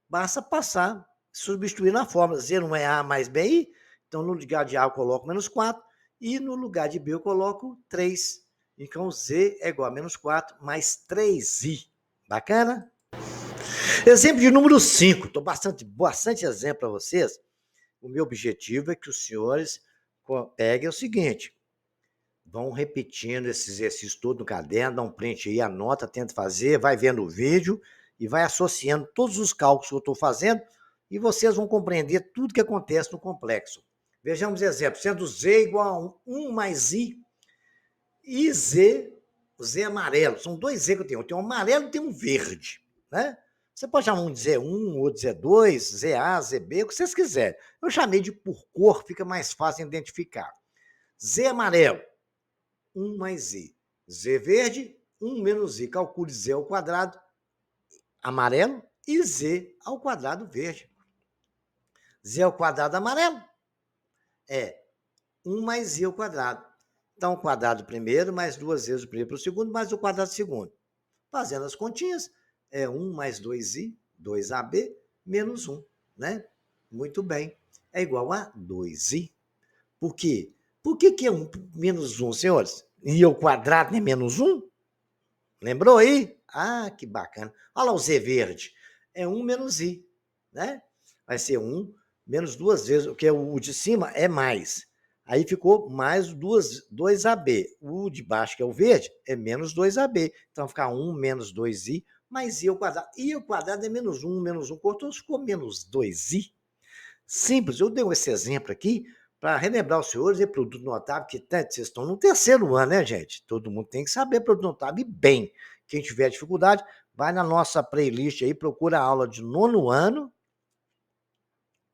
basta passar, substituir na fórmula. Z não é a mais bi, então no lugar de a eu coloco menos 4, e no lugar de b eu coloco 3. Então, z é igual a menos 4 mais 3i. Bacana? Exemplo de número 5. Estou bastante exemplo para vocês. O meu objetivo é que os senhores peguem o seguinte: vão repetindo esse exercício todo no caderno, dá um print aí, anota, tenta fazer, vai vendo o vídeo e vai associando todos os cálculos que eu estou fazendo e vocês vão compreender tudo que acontece no complexo. Vejamos exemplo, sendo z igual a 1 mais i e z, o z amarelo. São dois z que eu tenho. Eu tenho um amarelo e tenho um verde, né? Você pode chamar um de Z1, outro de Z2, ZA, ZB, o que vocês quiserem. Eu chamei de por cor, fica mais fácil identificar. Z amarelo, 1 mais i. Z verde, 1 menos i. Calcule z ao quadrado amarelo e z ao quadrado verde. Z ao quadrado amarelo é 1 mais i ao quadrado. Então, o quadrado primeiro, mais 2 vezes o primeiro para o segundo, mais o quadrado segundo. Fazendo as continhas, é 1 mais 2i, 2ab, menos 1, né? Muito bem. É igual a 2i. Por quê? Por que é 1 menos 1, senhores? I ao quadrado é menos 1? Lembrou aí? Ah, que bacana. Olha lá o Z verde. É 1 menos I, né? Vai ser 1 menos 2 vezes, o que é o de cima é mais. Aí ficou mais 2AB. O de baixo, que é o verde, é menos 2AB. Então, vai ficar 1 menos 2I mais I ao quadrado. I ao quadrado é menos 1, cortou, ficou menos 2I. Simples. Eu dei esse exemplo aqui para relembrar os senhores e produto notável, que vocês estão no terceiro ano, né, gente? Todo mundo tem que saber produto notável bem. Quem tiver dificuldade, vai na nossa playlist aí, procura a aula de nono ano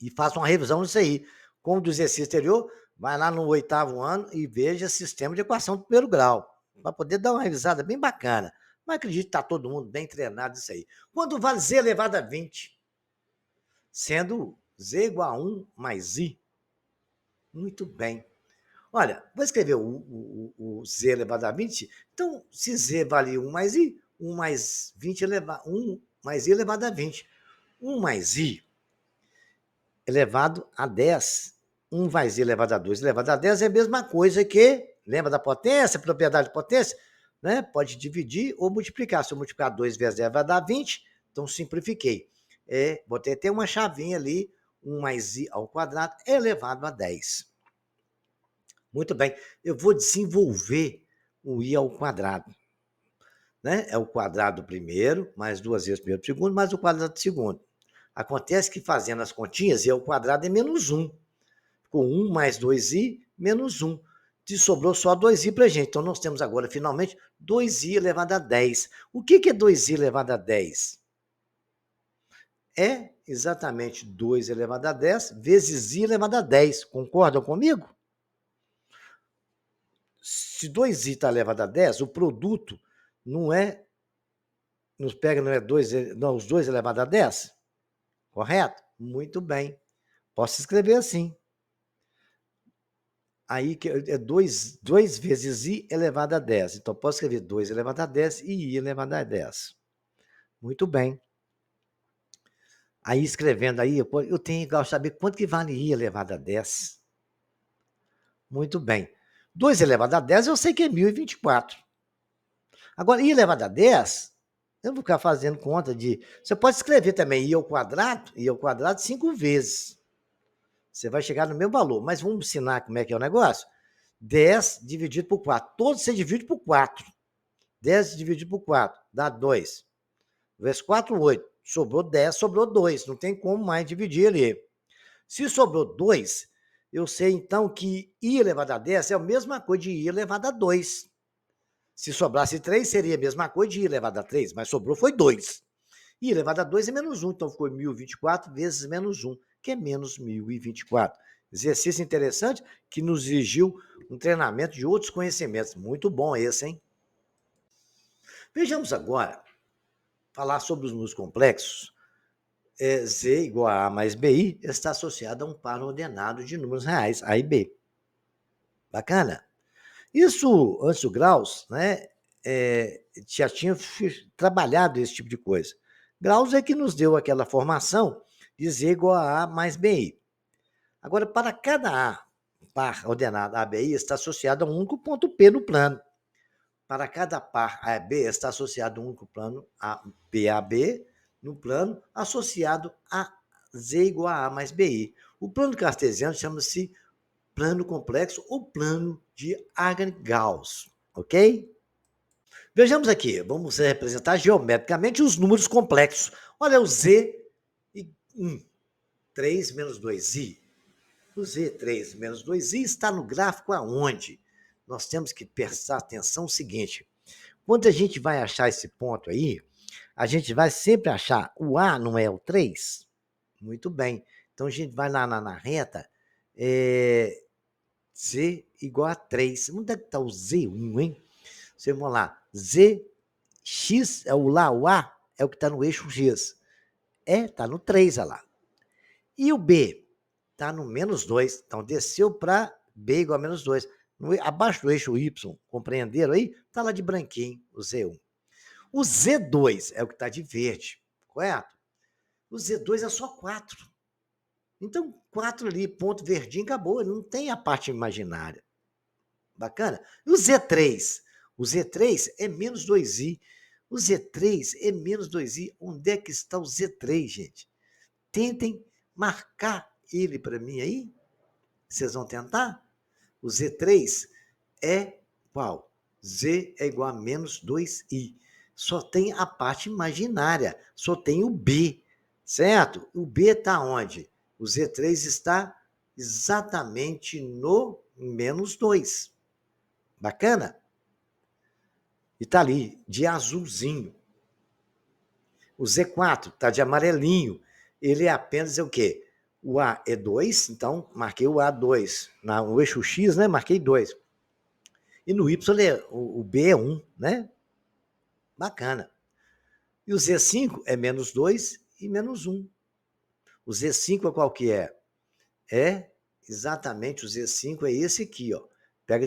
e faça uma revisão disso aí. Como do exercício anterior, vai lá no oitavo ano e veja sistema de equação do primeiro grau, para poder dar uma revisada bem bacana. Mas acredito que está todo mundo bem treinado nisso aí. Quanto vale z elevado a 20? Sendo z igual a 1 mais i. Muito bem. Olha, vou escrever o z elevado a 20. Então, se z vale 1 mais i, 1 mais 20 elevado, 1 mais i elevado a 20. 1 mais i elevado a 10. 1 mais i elevado a 2 elevado a 10 é a mesma coisa que Lembra da potência, propriedade de potência? Né? Pode dividir ou multiplicar. Se eu multiplicar 2 vezes 10 vai dar 20, então simplifiquei. Botei até uma chavinha ali, 1 mais i ao quadrado elevado a 10. Muito bem, eu vou desenvolver o i ao quadrado. Né? É o quadrado do primeiro, mais 2 vezes o primeiro do segundo, mais o quadrado do segundo. Acontece que fazendo as continhas, i ao quadrado é menos 1. Ficou 1 mais 2i menos 1. E sobrou só 2i para a gente. Então, nós temos agora, finalmente, 2i elevado a 10. O que é 2i elevado a 10? É exatamente 2 elevado a 10 vezes i elevado a 10. Concordam comigo? Se 2i está elevado a 10, o produto não é... Nos pega, não é 2, não, os 2 elevado a 10? Correto? Muito bem. Posso escrever assim. Aí é 2 vezes i elevado a 10. Então, posso escrever 2 elevado a 10 e i elevado a 10. Muito bem. Aí, escrevendo aí, eu tenho que saber quanto que vale i elevado a 10. Muito bem. 2 elevado a 10 eu sei que é 1024. Agora, i elevado a 10, eu vou ficar fazendo conta de... Você pode escrever também i ao quadrado 5 vezes. Você vai chegar no mesmo valor, mas vamos ensinar como é que é o negócio? 10 dividido por 4. Todo você divide por 4. 10 dividido por 4 dá 2. Vezes 4, 8. Sobrou 10, sobrou 2. Não tem como mais dividir ali. Se sobrou 2, eu sei então que i elevado a 10 é a mesma coisa de i elevado a 2. Se sobrasse 3, seria a mesma coisa de i elevado a 3, mas sobrou foi 2. I elevado a 2 é menos 1, então ficou 1024 vezes menos 1, que é menos 1024. Exercício interessante que nos exigiu um treinamento de outros conhecimentos. Muito bom esse, hein? Vejamos agora, falar sobre os números complexos. Z igual a A mais BI está associado a um par ordenado de números reais, A e B. Bacana? Isso, antes do Gauss, né, já tinha trabalhado esse tipo de coisa. Gauss é que nos deu aquela formação de Z igual a A mais BI. Agora, para cada A par ordenado ABI está associado a um único ponto P no plano. Para cada par AB está associado a um único plano PAB no plano associado a Z igual a A mais BI. O plano cartesiano chama-se plano complexo ou plano de Argand-Gauss, ok? Vejamos aqui, vamos representar geometricamente os números complexos. Olha o Z e 1, 3 menos 2i. O Z3 menos 2i está no gráfico aonde? Nós temos que prestar atenção no seguinte, quando a gente vai achar esse ponto aí, a gente vai sempre achar o A não é o 3? Muito bem. Então, a gente vai lá na reta, Z igual a 3. Onde é que está o Z1, hein? Vamos lá. ZX é o lá, o A é o que está no eixo X. Está no 3, olha lá. E o B? Está no menos 2. Então, desceu para B igual a menos 2. Abaixo do eixo Y, compreenderam aí? Está lá de branquinho, o Z1. O Z2 é o que está de verde, correto? O Z2 é só 4. Então, 4 ali, ponto verdinho, acabou. Não tem a parte imaginária. Bacana? E o Z3? O Z3 é menos 2i. O Z3 é menos 2i. Onde é que está o Z3, gente? Tentem marcar ele para mim aí. Vocês vão tentar? O Z3 é qual? Z é igual a menos 2i. Só tem a parte imaginária, só tem o B, certo? O B está onde? O Z3 está exatamente no menos 2. Bacana? E está ali, de azulzinho. O Z4 está de amarelinho. Ele é apenas o quê? O A é 2, então marquei o A2. No eixo X, né? Marquei 2. E no Y, o B é 1, né? Bacana. E o Z5 é menos 2 e menos 1. O Z5 é qual que é? É exatamente o Z5 é esse aqui, ó. Pega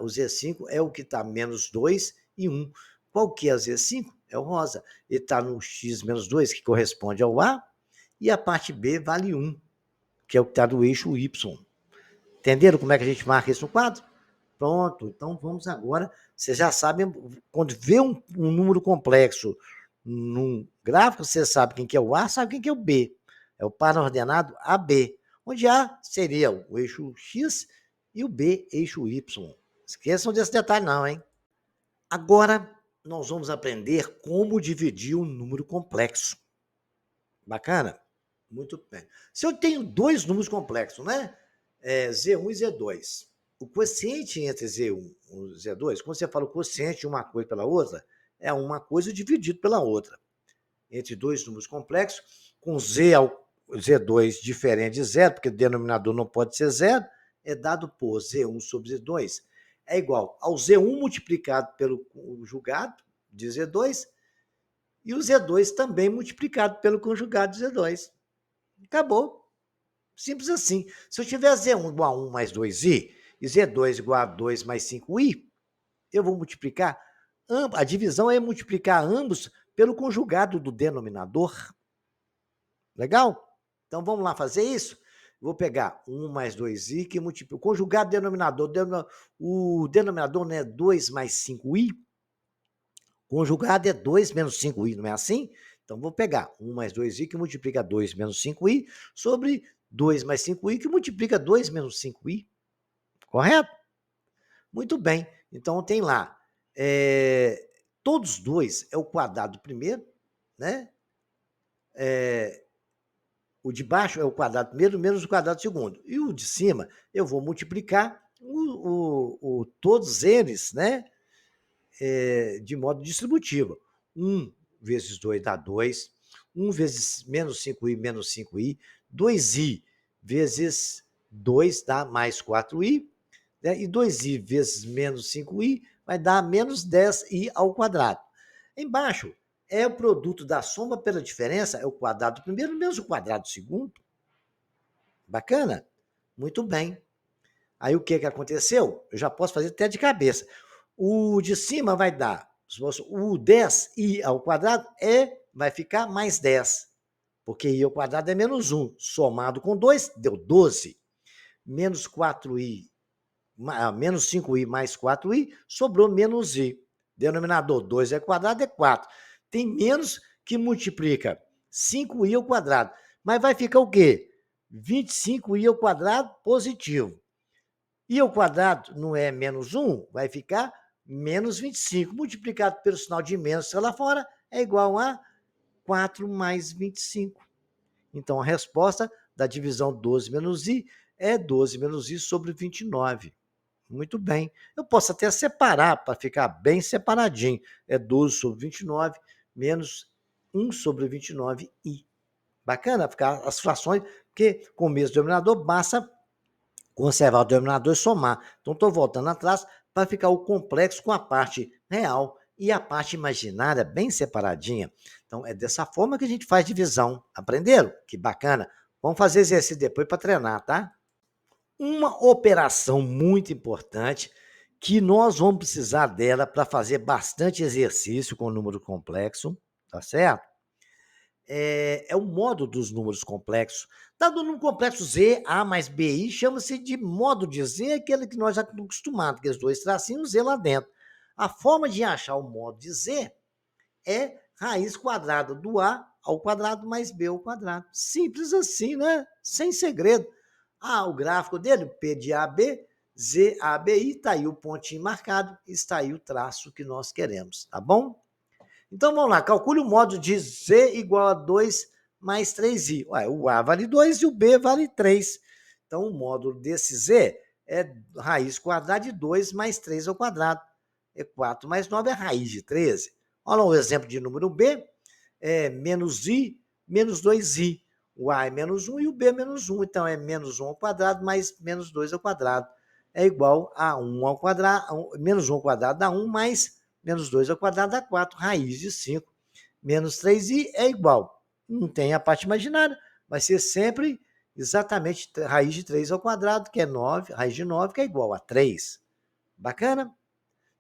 o Z5 é o que está menos 2 e 1. Qual que é o Z5? É o rosa. Ele está no X menos 2, que corresponde ao A, e a parte B vale 1, que é o que está do eixo Y. Entenderam como é que a gente marca isso no quadro? Pronto, então vamos agora. Vocês já sabem, quando vê um número complexo num gráfico, você sabe quem que é o A, sabe quem que é o B. É o par ordenado AB, onde A seria o eixo X e o B, eixo Y. Esqueçam desse detalhe não, hein? Agora, nós vamos aprender como dividir um número complexo. Bacana? Muito bem. Se eu tenho dois números complexos, né? Z1 e Z2. O quociente entre Z1 e Z2, quando você fala o quociente de uma coisa pela outra, é uma coisa dividido pela outra. Entre dois números complexos, com Z2 diferente de zero, porque o denominador não pode ser zero, é dado por Z1 sobre Z2, é igual ao Z1 multiplicado pelo conjugado de Z2 e o Z2 também multiplicado pelo conjugado de Z2. Acabou. Simples assim. Se eu tiver Z1 igual a 1 mais 2i e Z2 igual a 2 mais 5i, eu vou multiplicar. A divisão é multiplicar ambos pelo conjugado do denominador. Legal? Então vamos lá fazer isso? Vou pegar 1 mais 2i que multiplica. O conjugado denominador, o denominador não é 2 mais 5i? Conjugado é 2 menos 5i, não é assim? Então, vou pegar 1 mais 2i, que multiplica 2 menos 5i, sobre 2 mais 5i, que multiplica 2 menos 5i. Correto? Muito bem. Então, tem lá, todos dois é o quadrado primeiro, né? O de baixo é o quadrado primeiro menos o quadrado segundo. E o de cima, eu vou multiplicar todos eles, né? De modo distributivo. 1 vezes 2 dá 2, 1 vezes menos 5i menos 5i, 2i vezes 2 dá mais 4i, né? E 2i vezes menos 5i vai dar menos 10i ao quadrado. Embaixo é o produto da soma pela diferença, é o quadrado primeiro menos o quadrado segundo. Bacana? Muito bem. Aí o que aconteceu? Eu já posso fazer até de cabeça. O de cima vai dar, o 10i ao quadrado vai ficar mais 10, porque i ao quadrado é menos 1, somado com 2, deu 12. Menos 4i, menos 5i mais 4i, sobrou menos i. Denominador 2 é quadrado, é 4. Tem menos que multiplica 5i ao quadrado, mas vai ficar o quê? 25i ao quadrado positivo. I ao quadrado não é menos 1, vai ficar menos 25. Multiplicado pelo sinal de menos lá fora é igual a 4 mais 25. Então, a resposta da divisão 12 menos i é 12 menos i sobre 29. Muito bem. Eu posso até separar para ficar bem separadinho. É 12 sobre 29 menos 1 sobre 29i. Bacana ficar as frações, porque com o mesmo denominador basta conservar o denominador e somar. Então, estou voltando atrás para ficar o complexo com a parte real e a parte imaginária bem separadinha. Então, é dessa forma que a gente faz divisão. Aprenderam? Que bacana. Vamos fazer exercício depois para treinar, tá? Uma operação muito importante que nós vamos precisar dela para fazer bastante exercício com o número complexo, tá certo? É o modo dos números complexos. Dado o número complexo Z, A mais BI, chama-se de modo de Z, aquele que nós já estamos acostumados, aqueles dois tracinhos Z lá dentro. A forma de achar o modo de Z é raiz quadrada do A ao quadrado mais B ao quadrado. Simples assim, né? Sem segredo. O gráfico dele, P de AB, Z, ABI, está aí o pontinho marcado, está aí o traço que nós queremos, tá bom? Então, vamos lá, calcule o modo de Z igual a 2 mais 3i. Ué, o A vale 2 e o B vale 3. Então, o módulo desse Z é raiz quadrada de 2 mais 3 ao quadrado. É 4 mais 9 é raiz de 13. Olha o exemplo de número B, é menos i, menos 2i. O A é menos 1 e o B é menos 1. Então, é menos 1 ao quadrado mais menos 2 ao quadrado. É igual a 1 ao quadrado, menos 1 ao quadrado dá 1, mais menos 2 ao quadrado dá 4, raiz de 5, menos 3i é igual. Não tem a parte imaginária, vai ser sempre exatamente raiz de 3 ao quadrado, que é 9, raiz de 9, que é igual a 3. Bacana?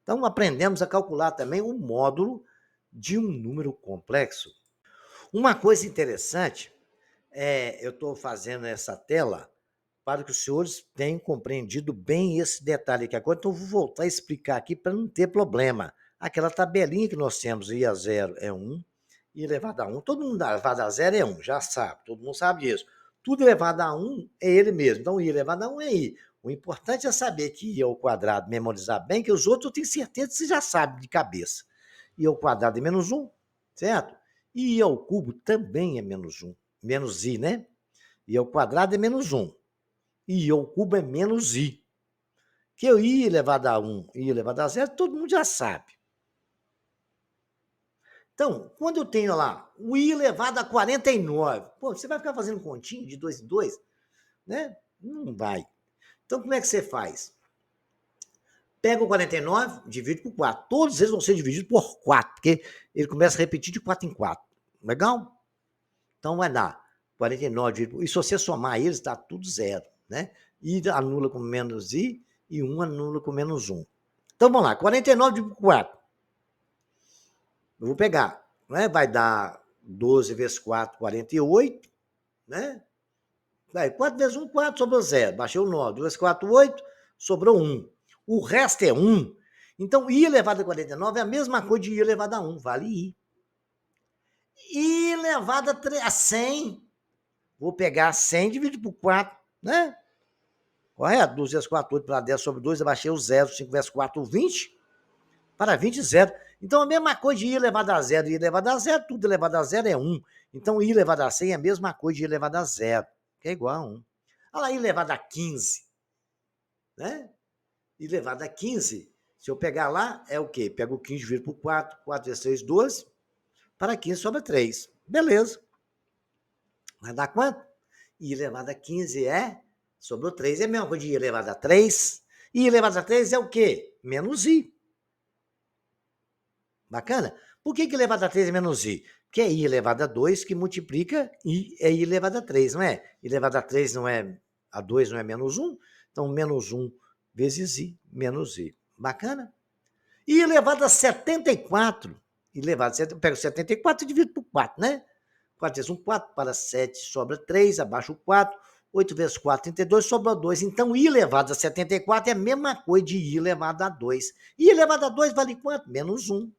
Então, aprendemos a calcular também o módulo de um número complexo. Uma coisa interessante, eu estou fazendo essa tela para que os senhores tenham compreendido bem esse detalhe aqui agora. Então, eu vou voltar a explicar aqui para não ter problema. Aquela tabelinha que nós temos, I a 0 é 1, I elevado a 1. Todo mundo elevado a 0 é 1, já sabe, todo mundo sabe disso. Tudo elevado a 1 é ele mesmo. Então, I elevado a 1 é I. O importante é saber que I ao quadrado, memorizar bem, que os outros eu tenho certeza que você já sabe de cabeça. I ao quadrado é menos 1, certo? E I ao cubo também é menos 1. Menos I, né? I ao quadrado é menos 1. I ao cubo é menos I. Que o I elevado a 1 e I elevado a 0, todo mundo já sabe. Então, quando eu tenho lá o I elevado a 49, pô, você vai ficar fazendo continha de 2 em 2? Né? Não vai. Então, como é que você faz? Pega o 49, divide por 4. Todos eles vão ser divididos por 4, porque ele começa a repetir de 4 em 4. Legal? Então, vai dar 49 dividido por... E se você somar eles, dá tudo zero, né? I anula com menos I e 1 anula com menos 1. Então, vamos lá. 49 dividido por 4. Eu vou pegar, né? Vai dar 12 vezes 4, 48, né? Vai, 4 vezes 1, 4, sobrou 0. Baixei o 9. 2 vezes 4, 8, sobrou 1. O resto é 1. Então, I elevado a 49 é a mesma coisa de I elevado a 1. Vale I. I elevado a 100. Vou pegar 100 dividido por 4, né? Correto? 12 vezes 4, 8 para 10 sobre 2. Abaixei o 0. 5 vezes 4, 20. Para 20, 0. Então, a mesma coisa de I elevado a 0 e I elevado a 0, tudo elevado a 0 é 1. Então, I elevado a 100 é a mesma coisa de I elevado a 0, que é igual a 1. Olha lá, I elevado a 15. Né? I elevado a 15. Se eu pegar lá, é o quê? Pego o 15 dividido por 4. 4 vezes 3, 12. Para 15 sobra 3. Beleza. Vai dar quanto? I elevado a 15 é... Sobrou 3. É a mesma coisa de I elevado a 3. I elevado a 3 é o quê? Menos I. Bacana? Por que elevado a 3 é menos I? Porque é I elevado a 2 que multiplica I é I elevado a 3, não é? I elevado a 3 não é... A 2 não é menos 1? Então, menos 1 vezes I, menos I. Bacana? I elevado a 74. Elevado a 7, eu pego 74 e divido por 4, né? 4 vezes 1, 4, para 7 sobra 3, abaixo o 4. 8 vezes 4, 32, sobra 2. Então, I elevado a 74 é a mesma coisa de I elevado a 2. I elevado a 2 vale quanto? Menos 1.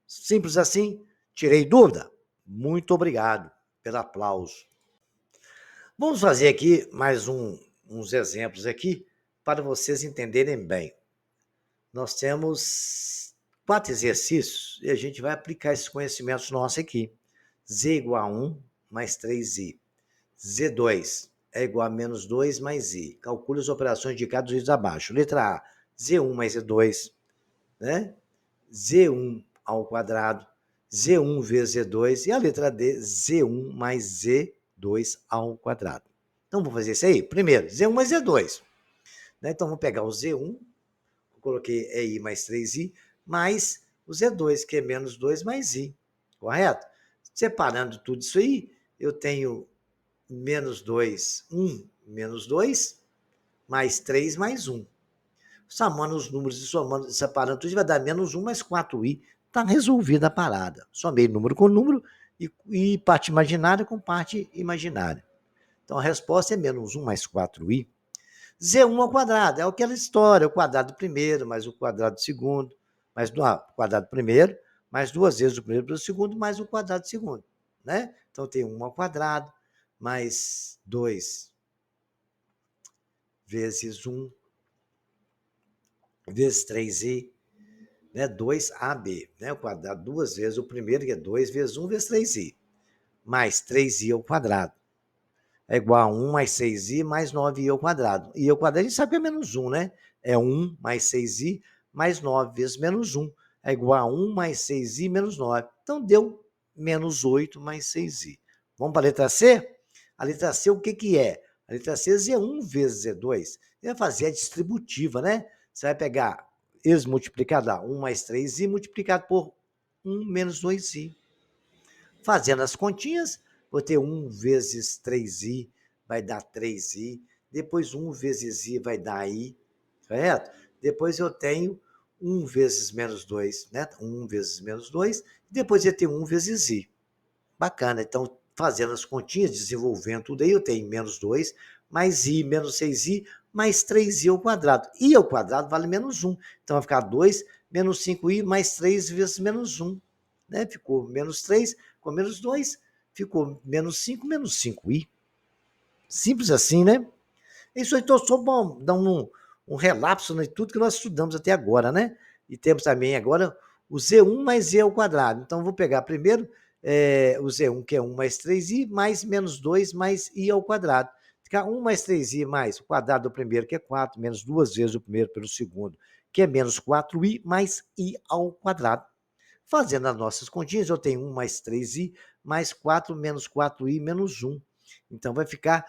Simples assim? Tirei dúvida? Muito obrigado pelo aplauso. Vamos fazer aqui mais uns exemplos aqui para vocês entenderem bem. Nós temos 4 exercícios e a gente vai aplicar esses conhecimentos nossos aqui. Z igual a 1 mais 3i. Z2 é igual a menos 2 mais i. Calcule as operações indicadas dos abaixo. Letra A, Z1 mais Z2, né? Z1 ao quadrado, Z1 vezes Z2, e a letra D, Z1 mais Z2 ao quadrado. Então, vamos fazer isso aí? Primeiro, Z1 mais Z2. Né? Então, vamos pegar o Z1, coloquei é I mais 3I, mais o Z2, que é menos 2 mais I, correto? Separando tudo isso aí, eu tenho menos 2, 1, menos 2, mais 3, mais 1. Somando os números e somando, separando tudo, vai dar menos 1 mais 4i. Está resolvida a parada. Somei número com número e parte imaginária com parte imaginária. Então, a resposta é menos 1 mais 4i. Z1 ao quadrado, é aquela história, o quadrado do primeiro, mais o quadrado do segundo, mais o quadrado do primeiro, mais 2 vezes o primeiro pelo segundo, mais o quadrado do segundo. Né? Então, tem 1 ao quadrado, mais 2 vezes 1, vezes 3i, né, 2ab, né, o quadrado 2 vezes o primeiro, que é 2 vezes 1 vezes 3i, mais 3i ao quadrado, é igual a 1 mais 6i mais 9i ao quadrado. I ao quadrado, a gente sabe que é menos 1, né? É 1 mais 6i mais 9 vezes menos 1, é igual a 1 mais 6i menos 9. Então, deu menos 8 mais 6i. Vamos para a letra C? A letra C, o que que é? A letra C é Z1 vezes Z2. Você vai fazer a distributiva, né? Você vai pegar eles multiplicado a 1 mais 3i multiplicado por 1 menos 2i. Fazendo as continhas, vou ter 1 vezes 3i, vai dar 3i. Depois 1 vezes i vai dar i, correto? Depois eu tenho 1 vezes menos 2, né? 1 vezes menos 2. Depois eu tenho 1 vezes i. Bacana. Então, fazendo as continhas, desenvolvendo tudo aí, eu tenho menos 2 mais i menos 6i mais 3i ao quadrado. I ao quadrado vale menos 1. Então vai ficar 2 menos 5i mais 3 vezes menos 1. Né? Ficou menos 3 com menos 2, ficou menos 5 menos 5i. Simples assim, né? Isso aí, então, só bom dar um relapso em tudo que nós estudamos até agora, né? E temos também agora o Z1 mais Z ao quadrado. Então, vou pegar primeiro o Z1, que é 1 mais 3i, mais menos 2 mais i ao quadrado. Ficar 1 mais 3i mais o quadrado do primeiro, que é 4, menos 2 vezes o primeiro pelo segundo, que é menos 4i, mais i ao quadrado. Fazendo as nossas continhas, eu tenho 1 mais 3i, mais 4 menos 4i menos 1. Então, vai ficar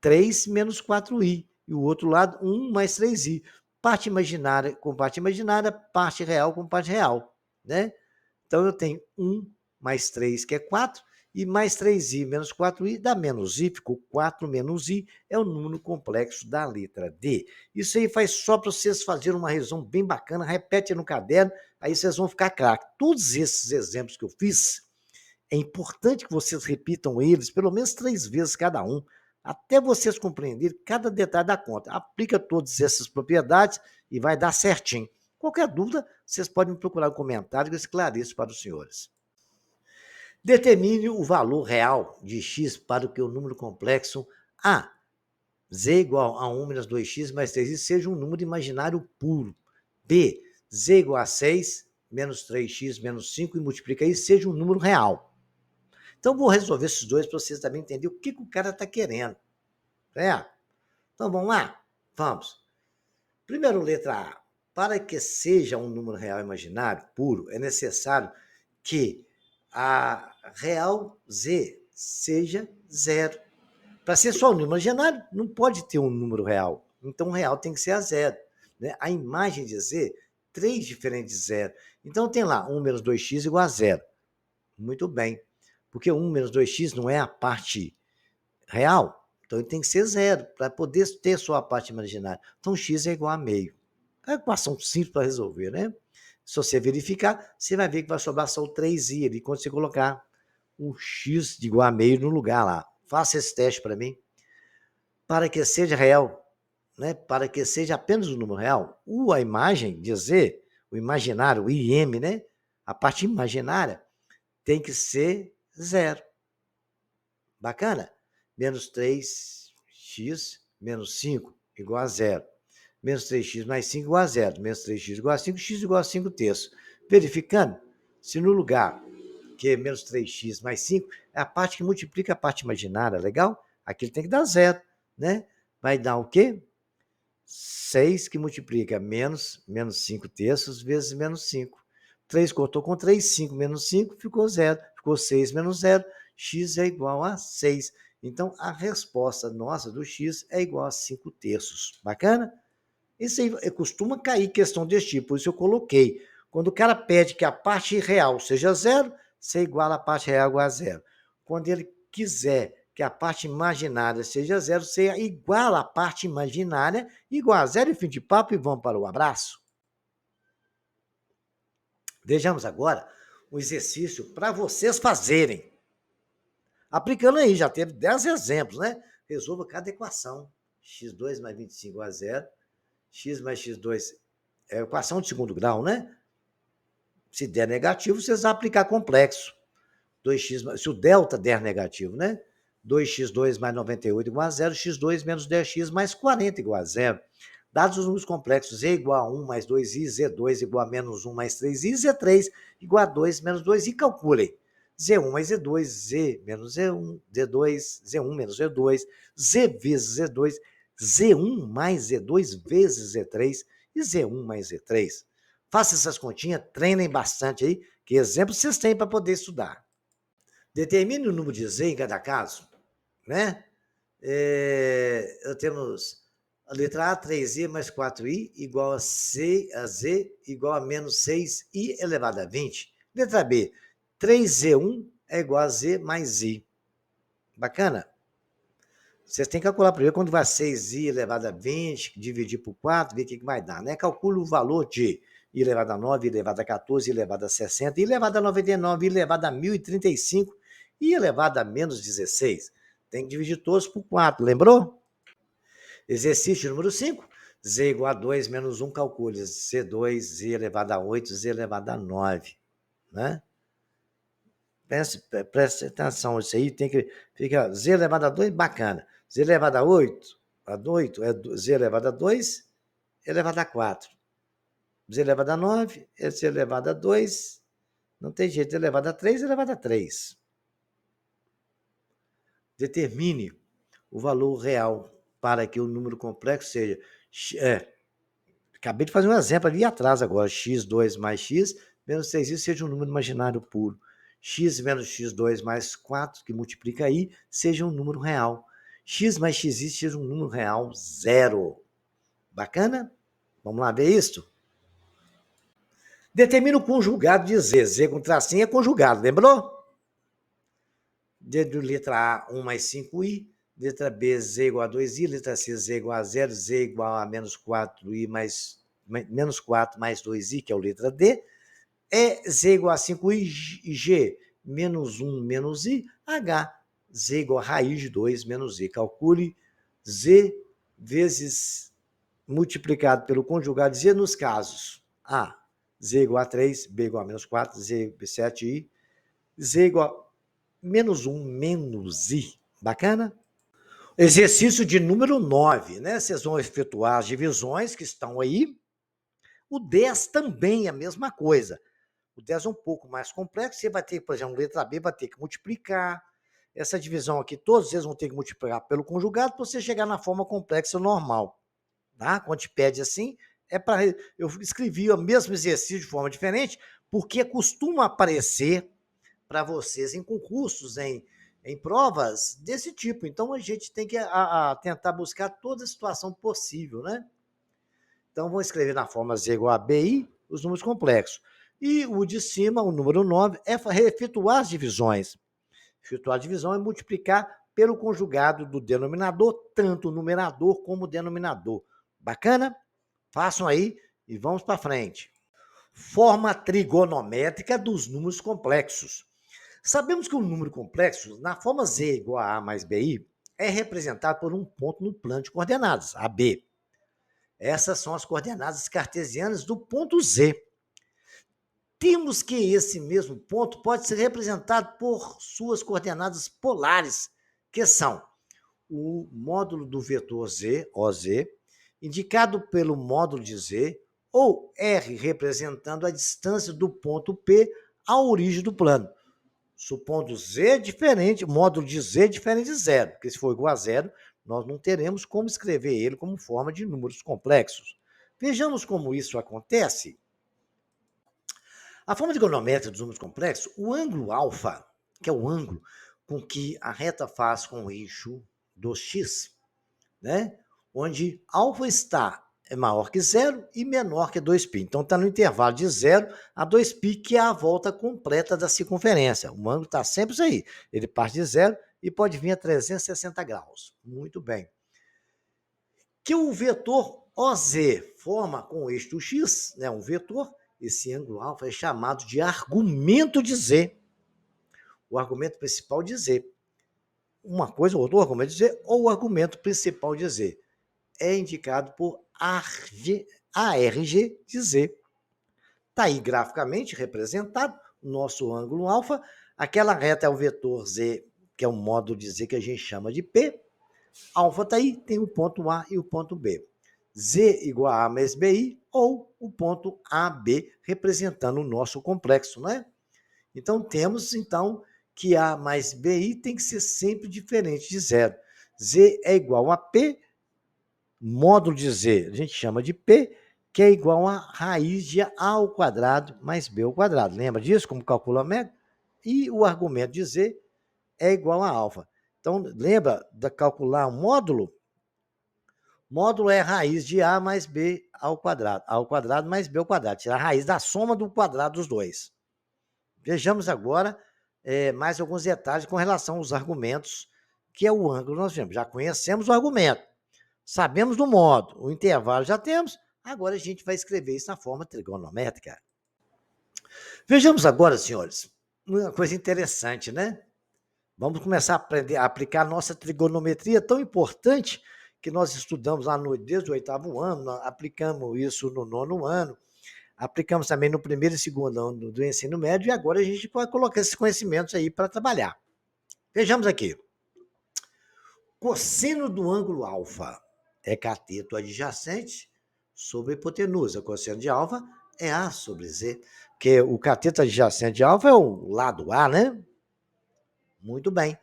3 menos 4i. E o outro lado, 1 mais 3i. Parte imaginária com parte imaginária, parte real com parte real. Né? Então, eu tenho 1 mais 3, que é 4, e mais 3i menos 4i dá menos i, ficou 4 menos i, é o número complexo da letra D. Isso aí faz só para vocês fazerem uma revisão bem bacana, repete no caderno, aí vocês vão ficar craque. Todos esses exemplos que eu fiz, é importante que vocês repitam eles pelo menos 3 vezes cada um, até vocês compreenderem cada detalhe da conta. Aplica todas essas propriedades e vai dar certinho. Qualquer dúvida, vocês podem me procurar no comentário que eu esclareço para os senhores. Determine o valor real de x para que o número complexo A, z igual a 1 menos 2x mais 3i, seja um número imaginário puro. B, z igual a 6 menos 3x menos 5 e multiplica isso, seja um número real. Então, vou resolver esses dois para vocês também entenderem o que o cara está querendo. Então, vamos lá? Vamos. Primeiro, letra A. Para que seja um número real imaginário puro, é necessário que a real z seja zero. Para ser só um número imaginário, não pode ter um número real. Então, o real tem que ser a zero. Né? A imagem de z, 3 diferentes de zero. Então, tem lá 1 menos 2x igual a zero. Muito bem. Porque 1 menos 2x não é a parte real, então ele tem que ser zero, para poder ter só a parte imaginária. Então, x é igual a meio. É uma equação simples para resolver, né? Se você verificar, você vai ver que vai sobrar só o 3i ali, quando você colocar o x de igual a meio no lugar lá. Faça esse teste para mim. Para que seja real, né? Para que seja apenas um número real, a imagem de z, o imaginário, o im, né? A parte imaginária tem que ser zero. Bacana? Menos 3x menos 5 igual a zero. Menos 3x mais 5 igual a zero. Menos 3x igual a 5, x igual a 5 terços. Verificando, se no lugar que é menos 3x mais 5, é a parte que multiplica a parte imaginária, legal? Aqui tem que dar zero, né? Vai dar o quê? 6 que multiplica menos 5 terços vezes menos 5. 3 cortou com 3, 5 menos 5 ficou zero. Ficou 6 menos zero. X é igual a 6. Então, a resposta nossa do x é igual a 5 terços. Bacana? Isso aí costuma cair questão desse tipo, por isso eu coloquei. Quando o cara pede que a parte real seja zero, você iguala a parte real igual a zero. Quando ele quiser que a parte imaginária seja zero, você iguala a parte imaginária igual a zero e fim de papo e vamos para o abraço. Vejamos agora um exercício para vocês fazerem. Aplicando aí, já teve 10 exemplos, né? Resolva cada equação. x2 mais 25 igual a zero. X mais x2 é a equação de segundo grau, né? Se der negativo, vocês vão aplicar complexo. 2x, se o delta der negativo, né? 2x2 mais 98 igual a zero, x2 menos 10x mais 40 igual a zero. Dados os números complexos, z igual a 1 mais 2i, z2 igual a menos 1 mais 3i, z3 igual a 2 menos 2i, calculem. Z1 mais Z2, Z menos Z1, Z2, Z1 menos Z2, Z vezes Z2, Z1 mais Z2 vezes Z3 e Z1 mais Z3. Faça essas continhas, treinem bastante aí, que exemplos vocês têm para poder estudar. Determine o número de Z em cada caso, né? Temos a letra A, 3i mais 4i igual a Z igual a menos 6i elevado a 20. Letra B, 3z1 é igual a z mais i. Bacana? Vocês têm que calcular primeiro quando vai 6i elevado a 20, dividir por 4, ver o que vai dar, né? Calcula o valor de i elevado a 9, i elevado a 14, i elevado a 60, i elevado a 99, i elevado a 1035, i elevado a menos 16. Tem que dividir todos por 4, lembrou? Exercício número 5. Z igual a 2 menos 1, calcule Z2, Z elevado a 8, Z elevado a 9. Né? Preste atenção, isso aí tem que... Fica Z elevado a 2, bacana. Z elevado a 8 é Z elevado a 2 elevado a 4. Z elevado a 9 é Z elevado a 2, não tem jeito, Z elevado a 3 elevado a 3. Determine o valor real para que o número complexo seja... Acabei de fazer um exemplo ali atrás agora. x2 mais x menos 6i seja um número imaginário puro. X menos x2 mais 4, que multiplica i, seja um número real. X mais xi seja um número real zero. Bacana? Vamos lá ver isso? Determina o conjugado de Z. Z com tracinho é conjugado, lembrou? Letra A, 1 mais 5i. Letra B, Z igual a 2i. Letra C, Z igual a 0. Z igual a menos 4i menos 4 mais 2i, que é a letra D. É Z igual a 5i. G, menos 1 menos i. H, Z igual a raiz de 2 menos i. Calcule Z vezes multiplicado pelo conjugado de Z nos casos A, Z igual a 3, B igual a menos 4, Z 7i, Z igual a menos 1 menos i. Bacana? Exercício de número 9, né? Vocês vão efetuar as divisões que estão aí. O 10 também é a mesma coisa. O 10 é um pouco mais complexo. Você vai ter, por exemplo, letra B vai ter que multiplicar. Essa divisão aqui, todos eles vão ter que multiplicar pelo conjugado para você chegar na forma complexa normal. Tá? Quando te pede assim, é para... Eu escrevi o mesmo exercício de forma diferente, porque costuma aparecer para vocês em concursos, em provas desse tipo. Então, a gente tem que tentar buscar toda a situação possível, né? Então, vou escrever na forma Z igual a BI, os números complexos. E o de cima, o número 9, é efetuar as divisões. Efetuar a divisão é multiplicar pelo conjugado do denominador, tanto o numerador como o denominador. Bacana? Façam aí e vamos para frente. Forma trigonométrica dos números complexos. Sabemos que o número complexo, na forma Z igual a A mais BI, é representado por um ponto no plano de coordenadas, AB. Essas são as coordenadas cartesianas do ponto Z. Temos que esse mesmo ponto pode ser representado por suas coordenadas polares, que são o módulo do vetor Z, OZ, indicado pelo módulo de Z, ou R representando a distância do ponto P à origem do plano. Supondo Z diferente, módulo de Z diferente de zero, porque se for igual a zero, nós não teremos como escrever ele como forma de números complexos. Vejamos como isso acontece. A forma trigonométrica dos números complexos, o ângulo alfa, que é o ângulo com que a reta faz com o eixo do x, né? Onde alfa está maior que zero e menor que 2π. Então, está no intervalo de 0 a 2π, que é a volta completa da circunferência. O ângulo está sempre isso aí. Ele parte de 0 e pode vir a 360 graus. Muito bem. Que o vetor OZ forma com o eixo do x, né, um vetor, esse ângulo alfa é chamado de argumento de Z. O argumento principal de Z. Uma coisa ou outra, o argumento de Z ou o argumento principal de Z. É indicado por ARG de Z. Está aí graficamente representado o nosso ângulo alfa. Aquela reta é o vetor Z, que é o módulo de Z que a gente chama de P. Alfa está aí, tem o ponto A e o ponto B. Z igual a A mais BI, ou o ponto AB representando o nosso complexo, né? Então, temos, que A mais BI tem que ser sempre diferente de zero. Z é igual a P, módulo de Z, a gente chama de P, que é igual a raiz de A ao quadrado mais B ao quadrado. Lembra disso? Como calcula a média? E o argumento de Z é igual a alfa. Então, lembra de calcular o módulo? Módulo é a raiz de A mais B ao quadrado mais B ao quadrado. Tirar a raiz da soma do quadrado dos dois. Vejamos agora mais alguns detalhes com relação aos argumentos, que é o ângulo que nós vemos. Já conhecemos o argumento. Sabemos do módulo, o intervalo já temos, agora a gente vai escrever isso na forma trigonométrica. Vejamos agora, senhores, uma coisa interessante, né? Vamos começar a aprender a aplicar a nossa trigonometria tão importante que nós estudamos lá desde o 8º ano, aplicamos isso no 9º ano, aplicamos também no 1º e 2º ano do ensino médio, e agora a gente pode colocar esses conhecimentos aí para trabalhar. Vejamos aqui. Cosseno do ângulo alfa é cateto adjacente sobre a hipotenusa. Cosseno de alfa é A sobre Z, porque o cateto adjacente de alfa é o lado A, né? Muito bem.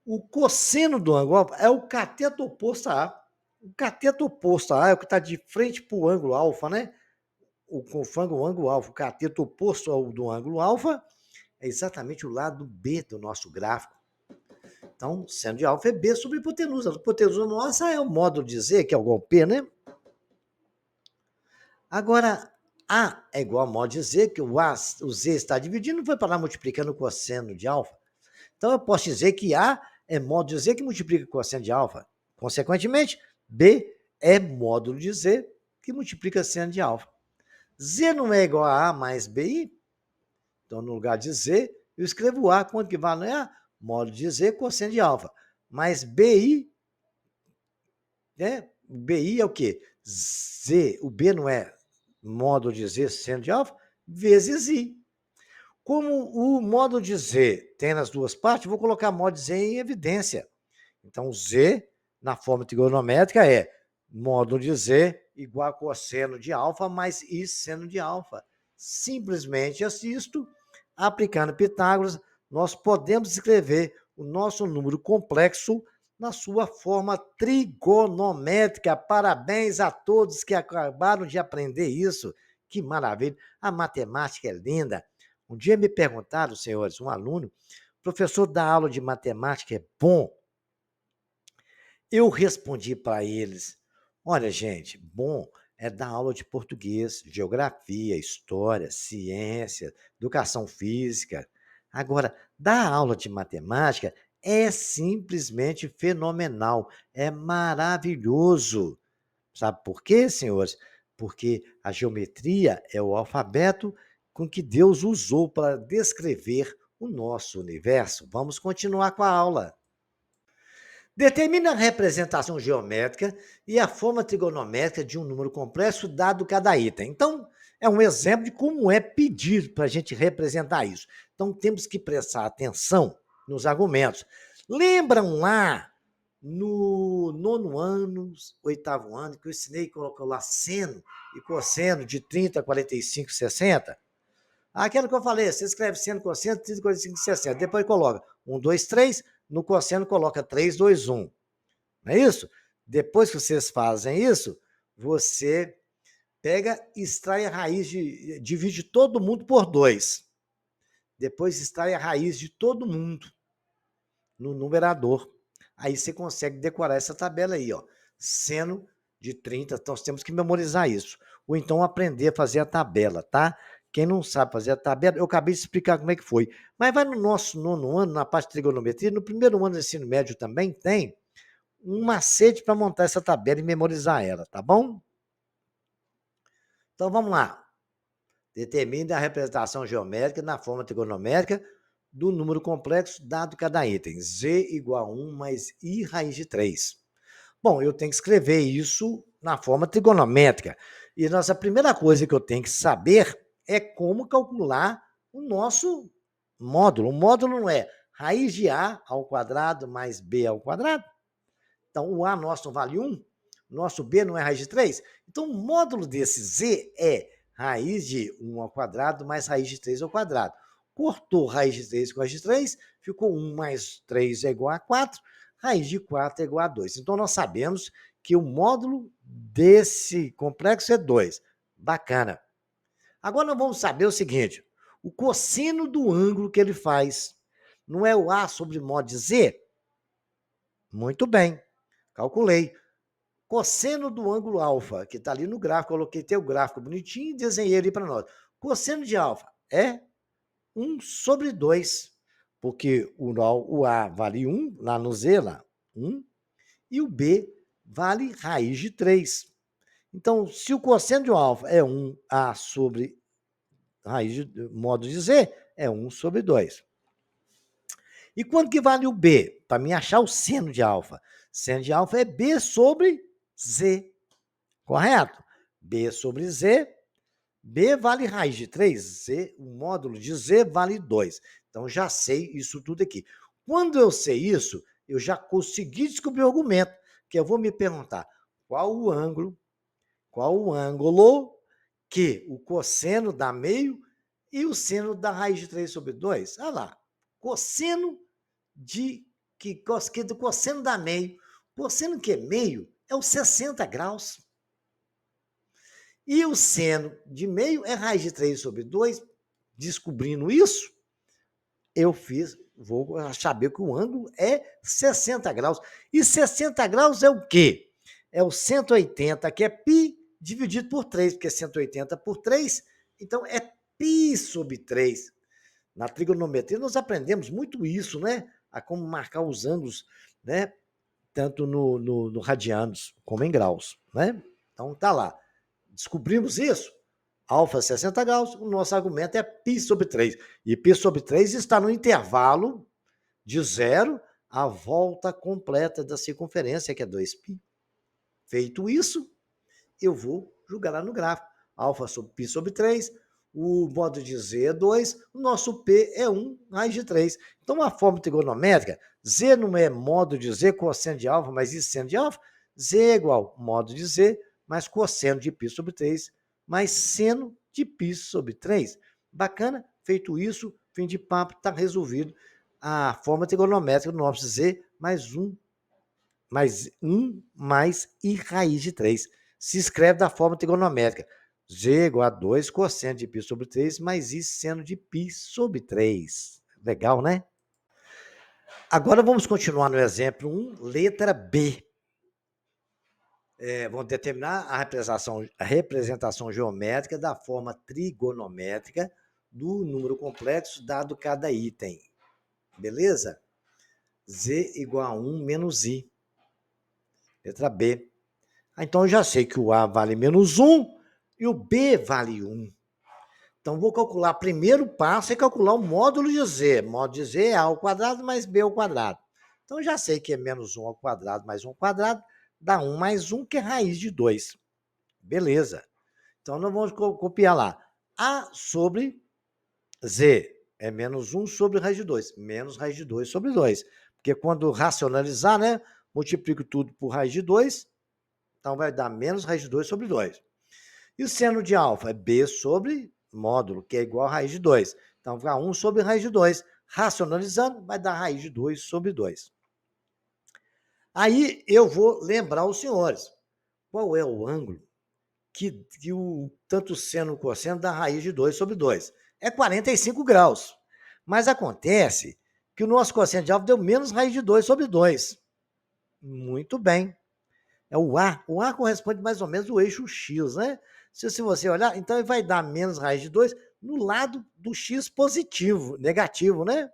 O cosseno do ângulo alfa é o cateto oposto a A. O cateto oposto a A é o que está de frente para o ângulo alfa, né? O ângulo alfa, o cateto oposto ao do ângulo alfa é exatamente o lado B do nosso gráfico. Então, seno de alfa é B sobre hipotenusa. A hipotenusa nossa é o módulo de Z, que é igual a P, né? Agora, A é igual a módulo de Z, que o Z está dividindo, vai para lá multiplicando o cosseno de alfa. Então, eu posso dizer que A é módulo de Z que multiplica o cosseno de alfa. Consequentemente, B é módulo de Z que multiplica seno de alfa. Z não é igual a A mais BI? Então, no lugar de Z, eu escrevo A, quanto que vale A? Módulo de Z, cosseno de alfa. Mas BI, né? BI é o quê? Z, o B não é módulo de Z, seno de alfa, vezes I. Como o módulo de Z tem nas duas partes, vou colocar módulo de Z em evidência. Então, Z, na forma trigonométrica, é módulo de Z igual a cosseno de alfa mais I seno de alfa. Simplesmente assisto, aplicando Pitágoras, nós podemos escrever o nosso número complexo na sua forma trigonométrica. Parabéns a todos que acabaram de aprender isso. Que maravilha! A matemática é linda. Um dia me perguntaram, senhores, um aluno, professor da aula de matemática é bom? Eu respondi para eles: olha, gente, bom é dar aula de português, geografia, história, ciência, educação física. Agora, dar aula de matemática é simplesmente fenomenal, é maravilhoso. Sabe por quê, senhores? Porque a geometria é o alfabeto com que Deus usou para descrever o nosso universo. Vamos continuar com a aula. Determina a representação geométrica e a forma trigonométrica de um número complexo dado cada item. Então, é um exemplo de como é pedir para a gente representar isso. Então, temos que prestar atenção nos argumentos. Lembram lá no 9º ano, 8º ano, que eu ensinei que colocou lá seno e cosseno de 30, 45, 60? Aquilo que eu falei, você escreve seno, cosseno, 30, 45, 60. Depois coloca 1, 2, 3. No cosseno coloca 3, 2, 1. Não é isso? Depois que vocês fazem isso, você pega e extrai a raiz, divide todo mundo por 2. Depois extrai a raiz de todo mundo no numerador. Aí você consegue decorar essa tabela aí, ó. Seno de 30, então nós temos que memorizar isso. Ou então aprender a fazer a tabela, tá? Quem não sabe fazer a tabela, eu acabei de explicar como é que foi. Mas vai no nosso 9º ano, na parte de trigonometria, no 1º ano do ensino médio também tem um macete para montar essa tabela e memorizar ela, tá bom? Então vamos lá. Determine a representação geométrica na forma trigonométrica do número complexo dado cada item. Z igual a 1 mais I raiz de 3. Bom, eu tenho que escrever isso na forma trigonométrica. E nossa primeira coisa que eu tenho que saber é como calcular o nosso módulo. O módulo não é raiz de A ao quadrado mais B ao quadrado? Então, o A nosso vale 1, nosso B não é raiz de 3. Então, o módulo desse Z é raiz de 1 ao quadrado mais raiz de 3 ao quadrado. Cortou raiz de 3 com raiz de 3, ficou 1 mais 3 é igual a 4, raiz de 4 é igual a 2. Então, nós sabemos que o módulo desse complexo é 2. Bacana. Agora, nós vamos saber o seguinte, o cosseno do ângulo que ele faz. Não é o A sobre mod de Z? Muito bem. Calculei. Cosseno do ângulo alfa, que está ali no gráfico, coloquei teu gráfico bonitinho e desenhei ali para nós. Cosseno de alfa é 1 sobre 2, porque o A vale 1, lá no Z, lá, 1, e o B vale raiz de 3. Então, se o cosseno de alfa é 1A sobre raiz de modo de Z, é 1 sobre 2. E quanto que vale o B? Para mim achar o seno de alfa. Seno de alfa é B sobre Z, correto? B sobre Z, B vale raiz de 3, Z, o módulo de Z vale 2. Então, já sei isso tudo aqui. Quando eu sei isso, eu já consegui descobrir o argumento, que eu vou me perguntar qual o ângulo que o cosseno dá meio e o seno da raiz de 3 sobre 2. Olha lá, cosseno do cosseno dá meio. Cosseno que é meio é os 60 graus. E o seno de meio é raiz de 3 sobre 2. Descobrindo isso, vou saber que o ângulo é 60 graus. E 60 graus é o quê? É o 180, que é π dividido por 3, porque é 180 por 3, então é π sobre 3. Na trigonometria nós aprendemos muito isso, né? A como marcar os ângulos, né? Tanto no radianos como em graus, né? Então tá lá. Descobrimos isso? Alfa 60 graus, o nosso argumento é π sobre 3. E π sobre 3 está no intervalo de 0 à volta completa da circunferência, que é 2π. Feito isso, eu vou jogar lá no gráfico. Alfa sobre π sobre 3, o módulo de Z é 2, o nosso P é 1 raiz de 3. Então, a forma trigonométrica, Z não é módulo de Z cosseno de alfa mais I seno de alfa, Z é igual módulo de Z mais cosseno de π sobre 3 mais seno de π sobre 3. Bacana? Feito isso, fim de papo, está resolvido a forma trigonométrica do nosso Z mais 1 mais I raiz de 3. Se escreve da forma trigonométrica. Z igual a 2 cosseno de π sobre 3 mais I seno de π sobre 3. Legal, né? Agora vamos continuar no exemplo 1, letra B. Vamos determinar a representação geométrica da forma trigonométrica do número complexo dado cada item. Beleza? Z igual a 1 menos I. Letra B. Então, eu já sei que o A vale menos 1 e o B vale 1. Então, vou calcular, primeiro passo é calcular o módulo de Z. O módulo de Z é A ao quadrado mais B ao quadrado. Então, eu já sei que é menos 1 ao quadrado mais 1 ao quadrado, dá 1 mais 1, que é raiz de 2. Beleza. Então, nós vamos copiar lá. A sobre Z é menos 1 sobre raiz de 2. Menos raiz de 2 sobre 2. Porque quando racionalizar, né, multiplico tudo por raiz de 2, então vai dar menos raiz de 2 sobre 2. E o seno de alfa é B sobre módulo, que é igual a raiz de 2. Então vai 1 sobre raiz de 2. Racionalizando, vai dar raiz de 2 sobre 2. Aí eu vou lembrar os senhores. Qual é o ângulo que tanto o seno como o cosseno dá raiz de 2 sobre 2? É 45 graus. Mas acontece que o nosso cosseno de alfa deu menos raiz de 2 sobre 2. Muito bem. É o A. O A corresponde mais ou menos ao eixo X, né? Se você olhar, então ele vai dar menos raiz de 2 no lado do X positivo, negativo, né?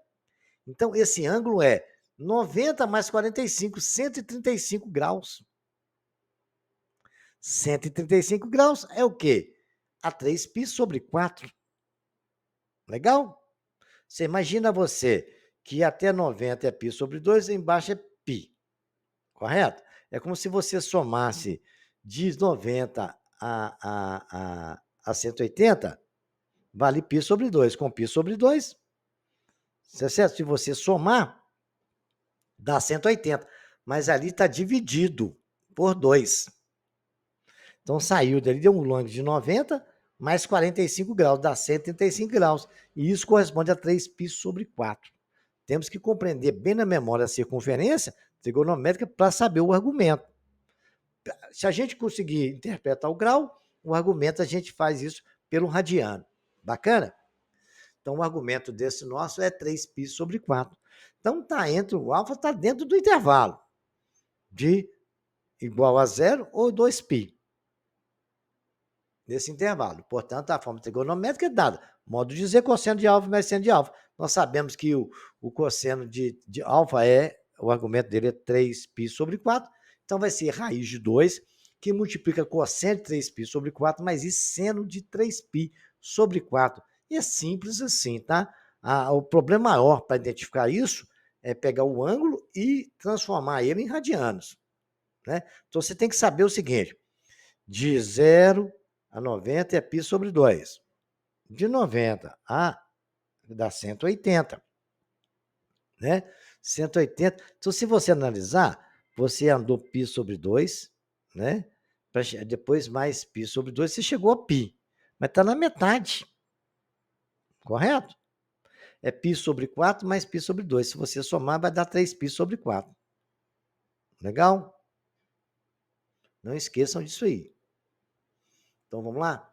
Então, esse ângulo é 90 mais 45, 135 graus. 135 graus é o quê? A 3π sobre 4. Legal? Você imagina que até 90 é π sobre 2, embaixo é π. Correto? É como se você somasse de 90 a 180, vale π sobre 2. Com π sobre 2, certo? Se você somar, dá 180. Mas ali está dividido por 2. Então, saiu dali, deu um ângulo de 90 mais 45 graus, dá 135 graus. E isso corresponde a 3π sobre 4. Temos que compreender bem na memória a circunferência trigonométrica para saber o argumento. Se a gente conseguir interpretar o grau, o argumento a gente faz isso pelo radiano. Bacana? Então, o argumento desse nosso é 3π sobre 4. Então, o alfa está dentro do intervalo de igual a 0 ou 2π. Nesse intervalo. Portanto, a forma trigonométrica é dada. Modo de Z, cosseno de alfa mais seno de alfa. Nós sabemos que o cosseno de alfa o argumento dele é 3π sobre 4. Então, vai ser raiz de 2, que multiplica cosseno de 3π sobre 4, mais I seno de 3π sobre 4. E é simples assim, tá? O problema maior para identificar isso é pegar o ângulo e transformar ele em radianos, né? Então, você tem que saber o seguinte, de 0 a 90 é π sobre 2. De 90 a dá 180, né? 180. Então, se você analisar, você andou π sobre 2, né? Depois mais π sobre 2, você chegou a π. Mas está na metade, correto? É π sobre 4 mais π sobre 2. Se você somar, vai dar 3π sobre 4. Legal? Não esqueçam disso aí. Então, vamos lá?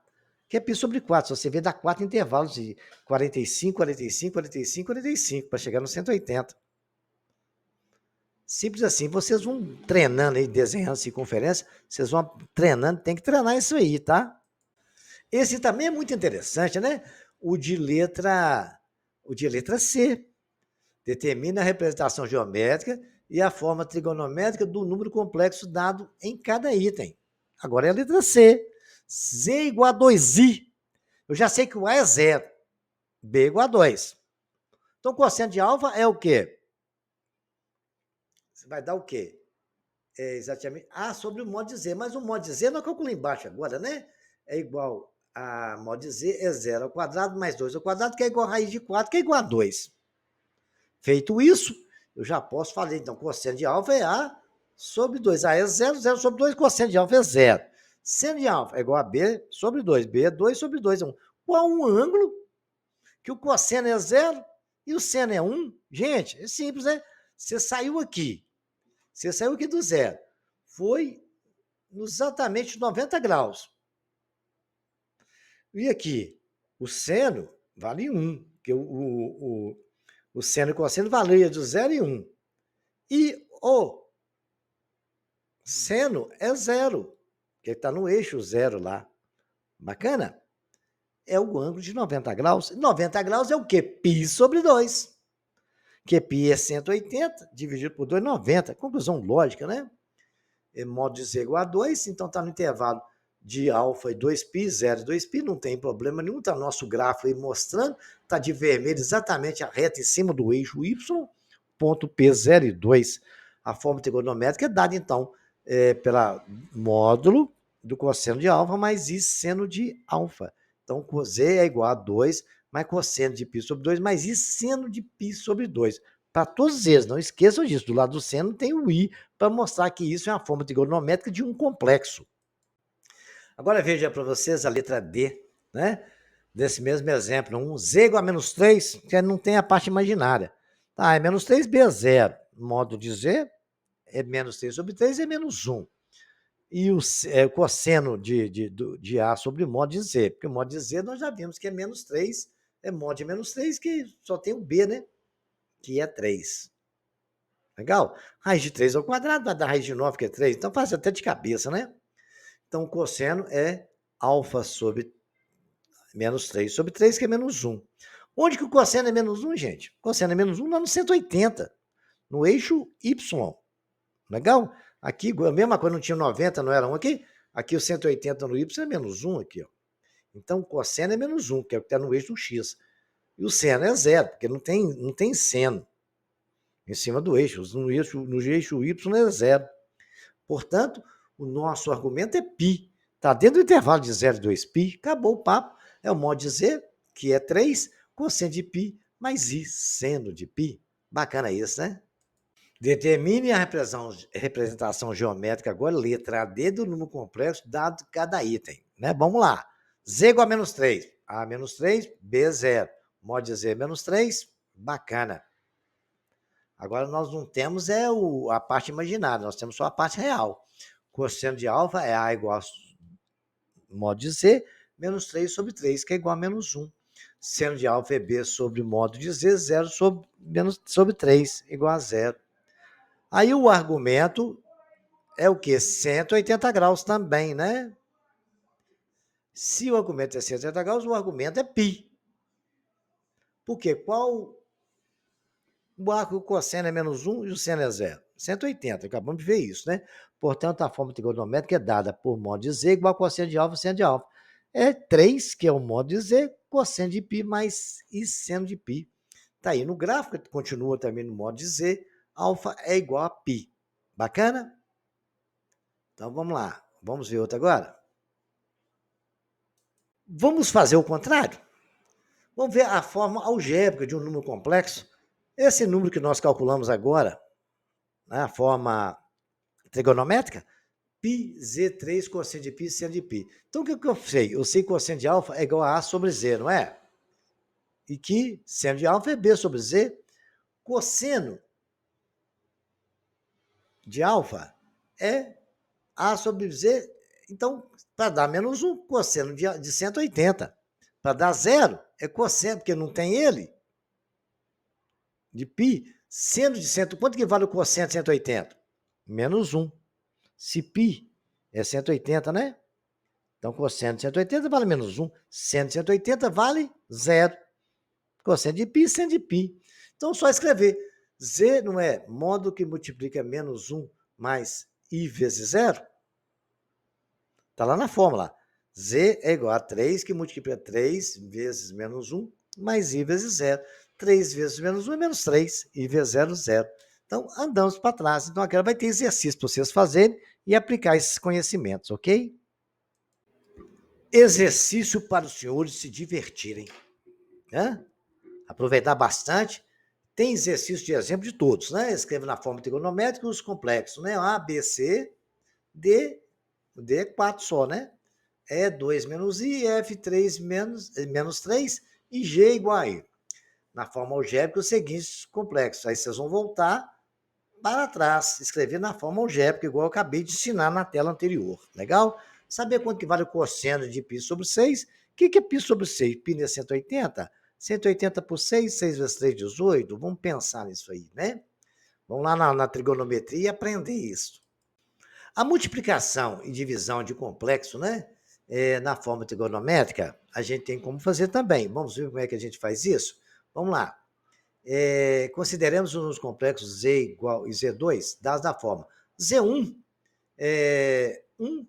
Que é π sobre 4. Se você vê, dá 4 intervalos de 45, 45, 45, 45, para chegar no 180. Simples assim. Vocês vão treinando aí, desenhando circunferência, vocês vão treinando, tem que treinar isso aí, tá? Esse também é muito interessante, né? O de letra C. Determina a representação geométrica e a forma trigonométrica do número complexo dado em cada item. Agora é a letra C. Z igual a 2i. Eu já sei que o A é 0. B igual a 2. Então, o cosseno de alfa é o quê? Você vai dar o quê? É exatamente A sobre o mod de Z. Mas o mod de Z não calcula embaixo agora, né? É igual a mod de Z é 0 ao quadrado mais 2 ao quadrado, que é igual a raiz de 4, que é igual a 2. Feito isso, eu já posso falar, então, cosseno de alfa é A sobre 2. A é 0, 0 sobre 2, cosseno de alfa é 0. Seno de alfa é igual a B sobre 2. B é 2 sobre 2. Qual um ângulo que o cosseno é 0 e o seno é 1? Gente, é simples, né? Você saiu aqui do zero. Foi exatamente 90 graus. E aqui, o seno vale 1, porque o seno e o cosseno valia de 0 e 1. E o seno é 0, que está no eixo 0 lá. Bacana? É o ângulo de 90 graus. 90 graus é o quê? Π sobre 2. Que π é 180, dividido por 2, 90. Conclusão lógica, né? É modo de Z igual a 2, então está no intervalo de alfa e 2π, 0 e 2π, não tem problema nenhum, está nosso gráfico aí mostrando, está de vermelho exatamente a reta em cima do eixo Y, ponto P, 0 e 2. A forma trigonométrica é dada, então, pela módulo do cosseno de alfa mais I seno de alfa. Então, Z é igual a 2, mais cosseno de π sobre 2, mais I seno de π sobre 2. Para todos eles, não esqueçam disso. Do lado do seno tem o I, para mostrar que isso é uma forma trigonométrica de um complexo. Agora veja para vocês a letra D, né? Desse mesmo exemplo. Um Z igual a menos 3, que não tem a parte imaginária. Tá, é menos 3, B é 0. Modo de Z é menos 3 sobre 3 é menos 1. E o cosseno de A sobre modo de Z. Porque o modo de Z nós já vimos que é menos 3, é modo de menos 3, que só tem o B, né? Que é 3. Legal? Raiz de 3 ao quadrado vai dar raiz de 9, que é 3. Então faz até de cabeça, né? Então o cosseno é alfa sobre menos 3 sobre 3, que é menos 1. Onde que o cosseno é menos 1, gente? O cosseno é menos 1 lá no 180, no eixo Y. Legal? Aqui, a mesma coisa, não tinha 90, não era 1 aqui? Aqui o 180 no Y é menos 1 aqui, ó. Então o cosseno é menos 1, que é o que está no eixo X. E o seno é 0, porque não tem seno em cima do eixo. No eixo Y é 0. Portanto, o nosso argumento é π. Está dentro do intervalo de 0 e 2π. Acabou o papo. É o modo de Z, que é 3, cosseno de π, mais I seno de π. Bacana isso, né? Determine a representação geométrica agora, letra D do número complexo, dado cada item. Né? Vamos lá. Z igual a menos 3. A menos 3, B 0. Modo de Z menos 3. Bacana. Agora nós não temos a parte imaginária, nós temos só a parte real. Cosseno de alfa é A igual a modo de Z, menos 3 sobre 3, que é igual a menos 1. Seno de alfa é B sobre modo de Z, 0 sobre 3, igual a 0. Aí o argumento é o quê? 180 graus também, né? Se o argumento é 180 graus, o argumento é π. Por quê? O cosseno é menos 1 e o seno é 0. 180, acabamos de ver isso, né? Portanto, a forma trigonométrica é dada por modo de Z igual a cosseno de alfa, seno de alfa. É 3, que é o modo de Z, cosseno de π mais I seno de π. Está aí no gráfico, continua também no modo de Z, alfa é igual a π. Bacana? Então vamos lá, vamos ver outra agora? Vamos fazer o contrário? Vamos ver a forma algébrica de um número complexo. Esse número que nós calculamos agora, né, a forma trigonométrica, πz3 cosseno de π, seno de π. Então, o que eu sei? Eu sei que cosseno de alfa é igual a A sobre Z, não é? E que seno de alfa é B sobre Z. Cosseno de alfa é A sobre Z. Então, para dar menos 1, cosseno de 180. Para dar zero, é cosseno, porque não tem ele, de π. Seno de 100, quanto que vale o cosseno de 180? Menos 1. Se π é 180, né? Então, cosseno de 180 vale menos 1. Seno de 180 vale zero. Cosseno de π, seno de π. Então, só escrever. Z não é módulo que multiplica menos 1 mais I vezes zero? Está lá na fórmula. Z é igual a 3, que multiplica 3 vezes menos 1 mais I vezes zero. 3 vezes menos 1 é menos 3. I vezes zero, zero. Então, andamos para trás. Então, agora vai ter exercício para vocês fazerem e aplicar esses conhecimentos, ok? Exercício para os senhores se divertirem. Né? Aproveitar bastante. Tem exercício de exemplo de todos, né? Escreve na forma trigonométrica os complexos, né? A, B, C, D é 4 só, né? E 2 menos I, F 3 menos 3 e G igual a I. Na forma algébrica, os seguintes complexos. Aí vocês vão voltar para trás, escrever na forma algébrica, igual eu acabei de ensinar na tela anterior. Legal? Saber quanto que vale o cosseno de π sobre 6? O que é π sobre 6? Π é 180? 180 por 6, 6 vezes 3, 18. Vamos pensar nisso aí, né? Vamos lá na trigonometria e aprender isso. A multiplicação e divisão de complexo, né? Na forma trigonométrica, a gente tem como fazer também. Vamos ver como é que a gente faz isso? Vamos lá. Consideremos os complexos Z igual e Z2, dados da forma. Z1 é 1,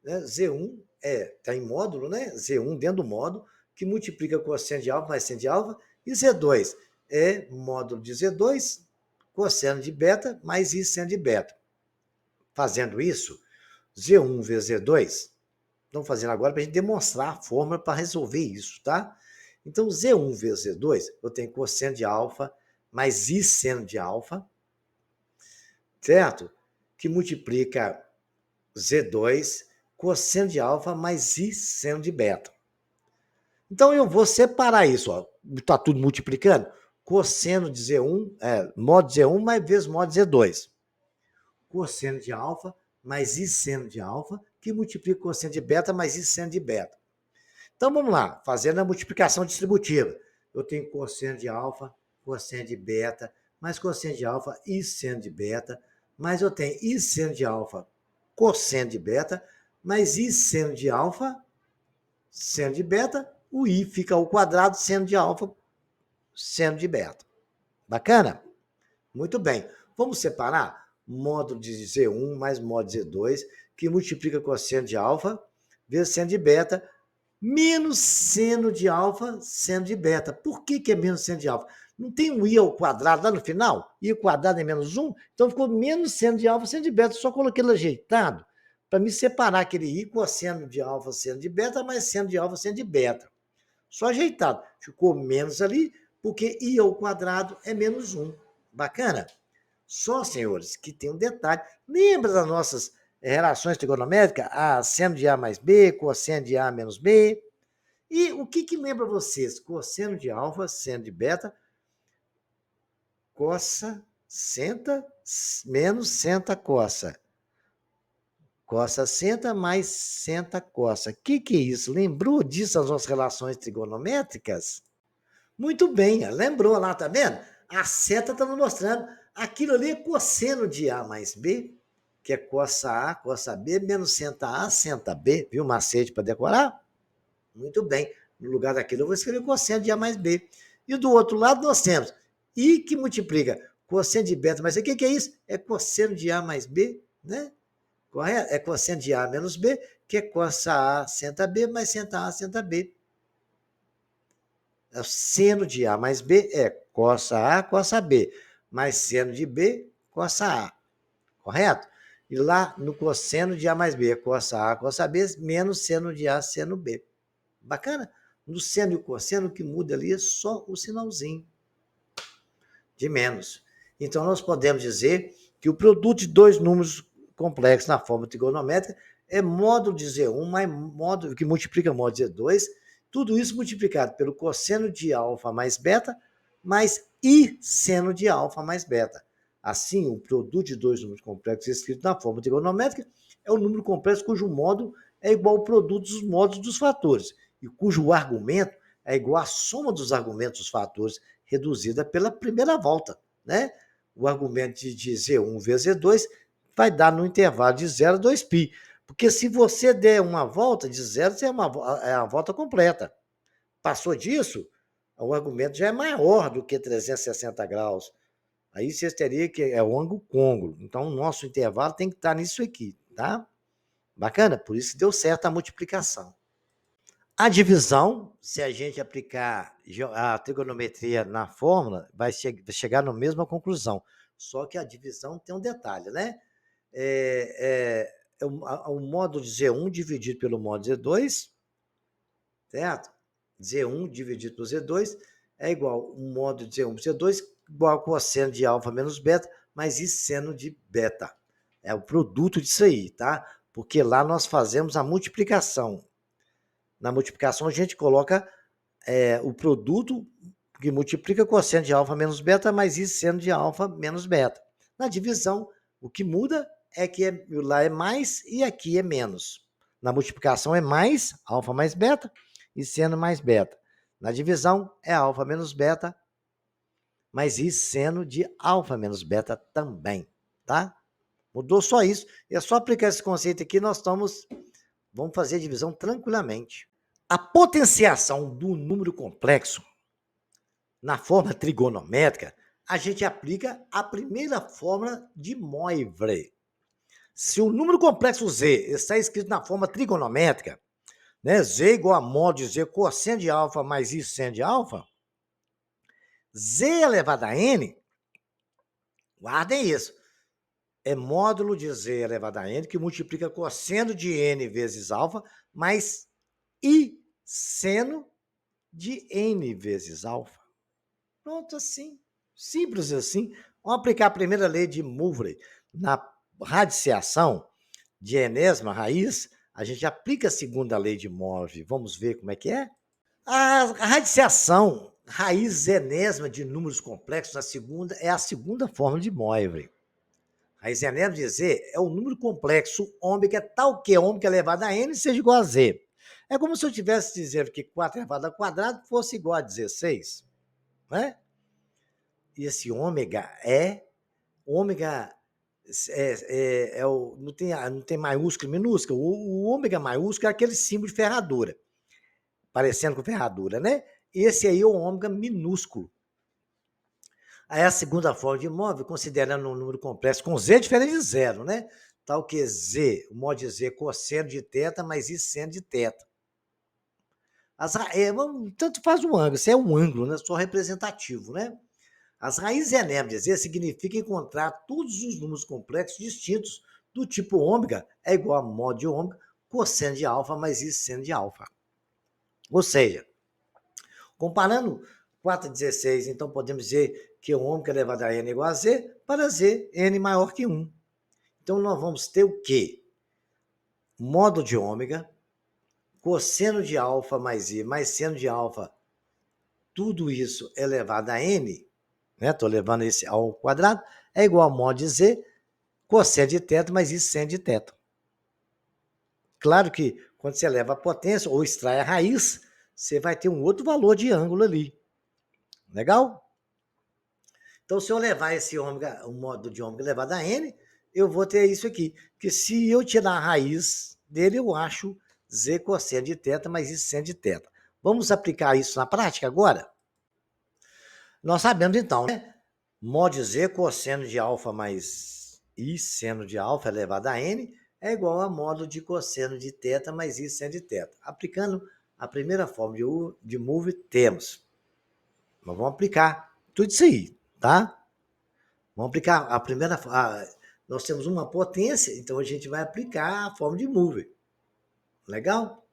né? Z1 está em módulo, né? Z1 dentro do módulo, que multiplica cosseno de alfa mais seno de alfa, e Z2 é módulo de Z2, cosseno de beta mais I seno de beta. Fazendo isso, Z1 vezes Z2, estamos fazendo agora para a gente demonstrar a fórmula para resolver isso, tá? Então, Z1 vezes Z2, eu tenho cosseno de alfa mais I seno de alfa, certo? Que multiplica Z2, cosseno de alfa mais I seno de beta. Então, eu vou separar isso, ó. Está tudo multiplicando. Cosseno de Z1, mód Z1 mais vezes mód Z2. Cosseno de alfa mais I seno de alfa, que multiplica cosseno de beta mais I seno de beta. Então, vamos lá, fazendo a multiplicação distributiva. Eu tenho cosseno de alfa, cosseno de beta, mais cosseno de alfa, I seno de beta, mais eu tenho I seno de alfa, cosseno de beta, mais I seno de alfa, seno de beta, o I fica ao quadrado, seno de alfa, seno de beta. Bacana? Muito bem. Vamos separar módulo de Z1 mais módulo de Z2, que multiplica cosseno de alfa, vezes seno de beta, menos seno de alfa, seno de beta. Por que é menos seno de alfa? Não tem um I ao quadrado lá no final? I ao quadrado é menos 1? Então ficou menos seno de alfa, seno de beta. Só coloquei ele ajeitado para me separar aquele I cosseno de alfa, seno de beta, mais seno de alfa, seno de beta. Só ajeitado. Ficou menos ali, porque I ao quadrado é menos 1. Bacana? Só, senhores, que tem um detalhe. Lembra das nossas relações trigonométricas? A seno de A mais B, cosseno de A menos B. E o que lembra vocês? Cosseno de alfa, seno de beta, cossa, senta, menos senta, cossa. Cossa, senta, mais senta, cossa. O que é isso? Lembrou disso as nossas relações trigonométricas? Muito bem, lembrou lá, tá vendo? A seta está nos mostrando. Aquilo ali é cosseno de A mais B, que é cossa A, cossa B, menos senta A, senta B. Viu o macete para decorar? Muito bem. No lugar daquilo, eu vou escrever cosseno de A mais B. E do outro lado, nós temos I que multiplica cosseno de beta mais C. O que é isso? É cosseno de A mais B, né? Correto? É cosseno de A menos B, que é cossa A, senta B, mais senta A, senta B. Seno de A mais B é cossa A, cossa B, mais seno de B, cossa A, correto? E lá no cosseno de A mais B é cossa A, cossa B, menos seno de A, seno B. Bacana? No seno e o cosseno, o que muda ali é só o sinalzinho de menos. Então, nós podemos dizer que o produto de dois números complexos na forma trigonométrica é módulo de Z1 mais módulo que multiplica módulo de Z2, tudo isso multiplicado pelo cosseno de alfa mais beta, mais I seno de alfa mais beta. Assim, o produto de dois números complexos escrito na forma trigonométrica é o número complexo cujo módulo é igual ao produto dos módulos dos fatores, e cujo argumento é igual à soma dos argumentos dos fatores reduzida pela primeira volta, né? O argumento de Z1 vezes Z2 vai dar no intervalo de 0 a 2π. Porque se você der uma volta de 0, é uma volta completa. Passou disso, o argumento já é maior do que 360 graus. Aí você teria que... É o ângulo côncavo. Então, o nosso intervalo tem que estar nisso aqui, tá? Bacana? Por isso deu certo a multiplicação. A divisão, se a gente aplicar a trigonometria na fórmula, vai chegar na mesma conclusão. Só que a divisão tem um detalhe, né? É o módulo de Z1 dividido pelo módulo Z2, certo? Z1 dividido por Z2 é igual o módulo de Z1 por Z2 igual ao cosseno de alfa menos beta, mais I seno de beta. É o produto disso aí, tá? Porque lá nós fazemos a multiplicação. Na multiplicação, a gente coloca o produto que multiplica cosseno de alfa menos beta, mais I seno de alfa menos beta. Na divisão, o que muda é que lá é mais e aqui é menos. Na multiplicação é mais, alfa mais beta, e seno mais beta. Na divisão é alfa menos beta, mais I seno de alfa menos beta também, tá? Mudou só isso. É só aplicar esse conceito aqui, vamos fazer a divisão tranquilamente. A potenciação do número complexo na forma trigonométrica, a gente aplica a primeira fórmula de Moivre. Se o número complexo Z está escrito na forma trigonométrica, né, Z igual a mod de Z cosseno de alfa mais I seno de alfa, Z elevado a N, guardem isso, é módulo de Z elevado a N que multiplica cosseno de N vezes alfa mais I seno de N vezes alfa. Pronto, assim. Simples assim. Vamos aplicar a primeira lei de Moivre. Na radiciação de enésima raiz, a gente aplica a segunda lei de Moivre. Vamos ver como é que é? A radiciação raiz enésima de números complexos é a segunda forma de Moivre. Raiz enésima de Z é o número complexo ômega tal que ômega elevado a n seja igual a Z. É como se eu estivesse dizendo que 4 elevado ao quadrado fosse igual a 16, né? E esse ômega não tem maiúsculo e minúsculo. O ômega maiúsculo é aquele símbolo de ferradura, parecendo com ferradura, né? Esse aí é o ômega minúsculo. Aí a segunda forma de móvel, considerando um número complexo com Z diferente de zero, né? Tal que Z, o mod de Z, cosseno de θ mais I seno de θ. Tanto faz o ângulo, isso é um ângulo, né? Só representativo, né? As raízes enébicas de Z significa encontrar todos os números complexos distintos do tipo ômega é igual a mod de ômega, cosseno de alfa mais I seno de alfa. Ou seja, comparando 4 a 16, então podemos dizer que o ômega elevado a n é igual a Z, para Z, n maior que 1. Então nós vamos ter o quê? Módulo de ômega, cosseno de alfa mais I, mais seno de alfa, tudo isso elevado a n, né? Estou levando esse ao quadrado, é igual a mod de Z, cosseno de θ mais I seno de θ. Claro que quando você eleva a potência ou extrai a raiz, você vai ter um outro valor de ângulo ali. Legal? Então, se eu levar esse ômega, o módulo de ômega elevado a n, eu vou ter isso aqui. Porque se eu tirar a raiz dele, eu acho Z cosseno de θ mais I seno de θ. Vamos aplicar isso na prática agora? Nós sabemos então, né? Mod Z cosseno de alfa mais I seno de alfa elevado a n é igual a módulo de cosseno de θ mais I seno de θ. Aplicando a primeira forma de Moivre, temos Mas vamos aplicar tudo isso aí, tá? Vamos aplicar nós temos uma potência, então a gente vai aplicar a forma de mover. Legal?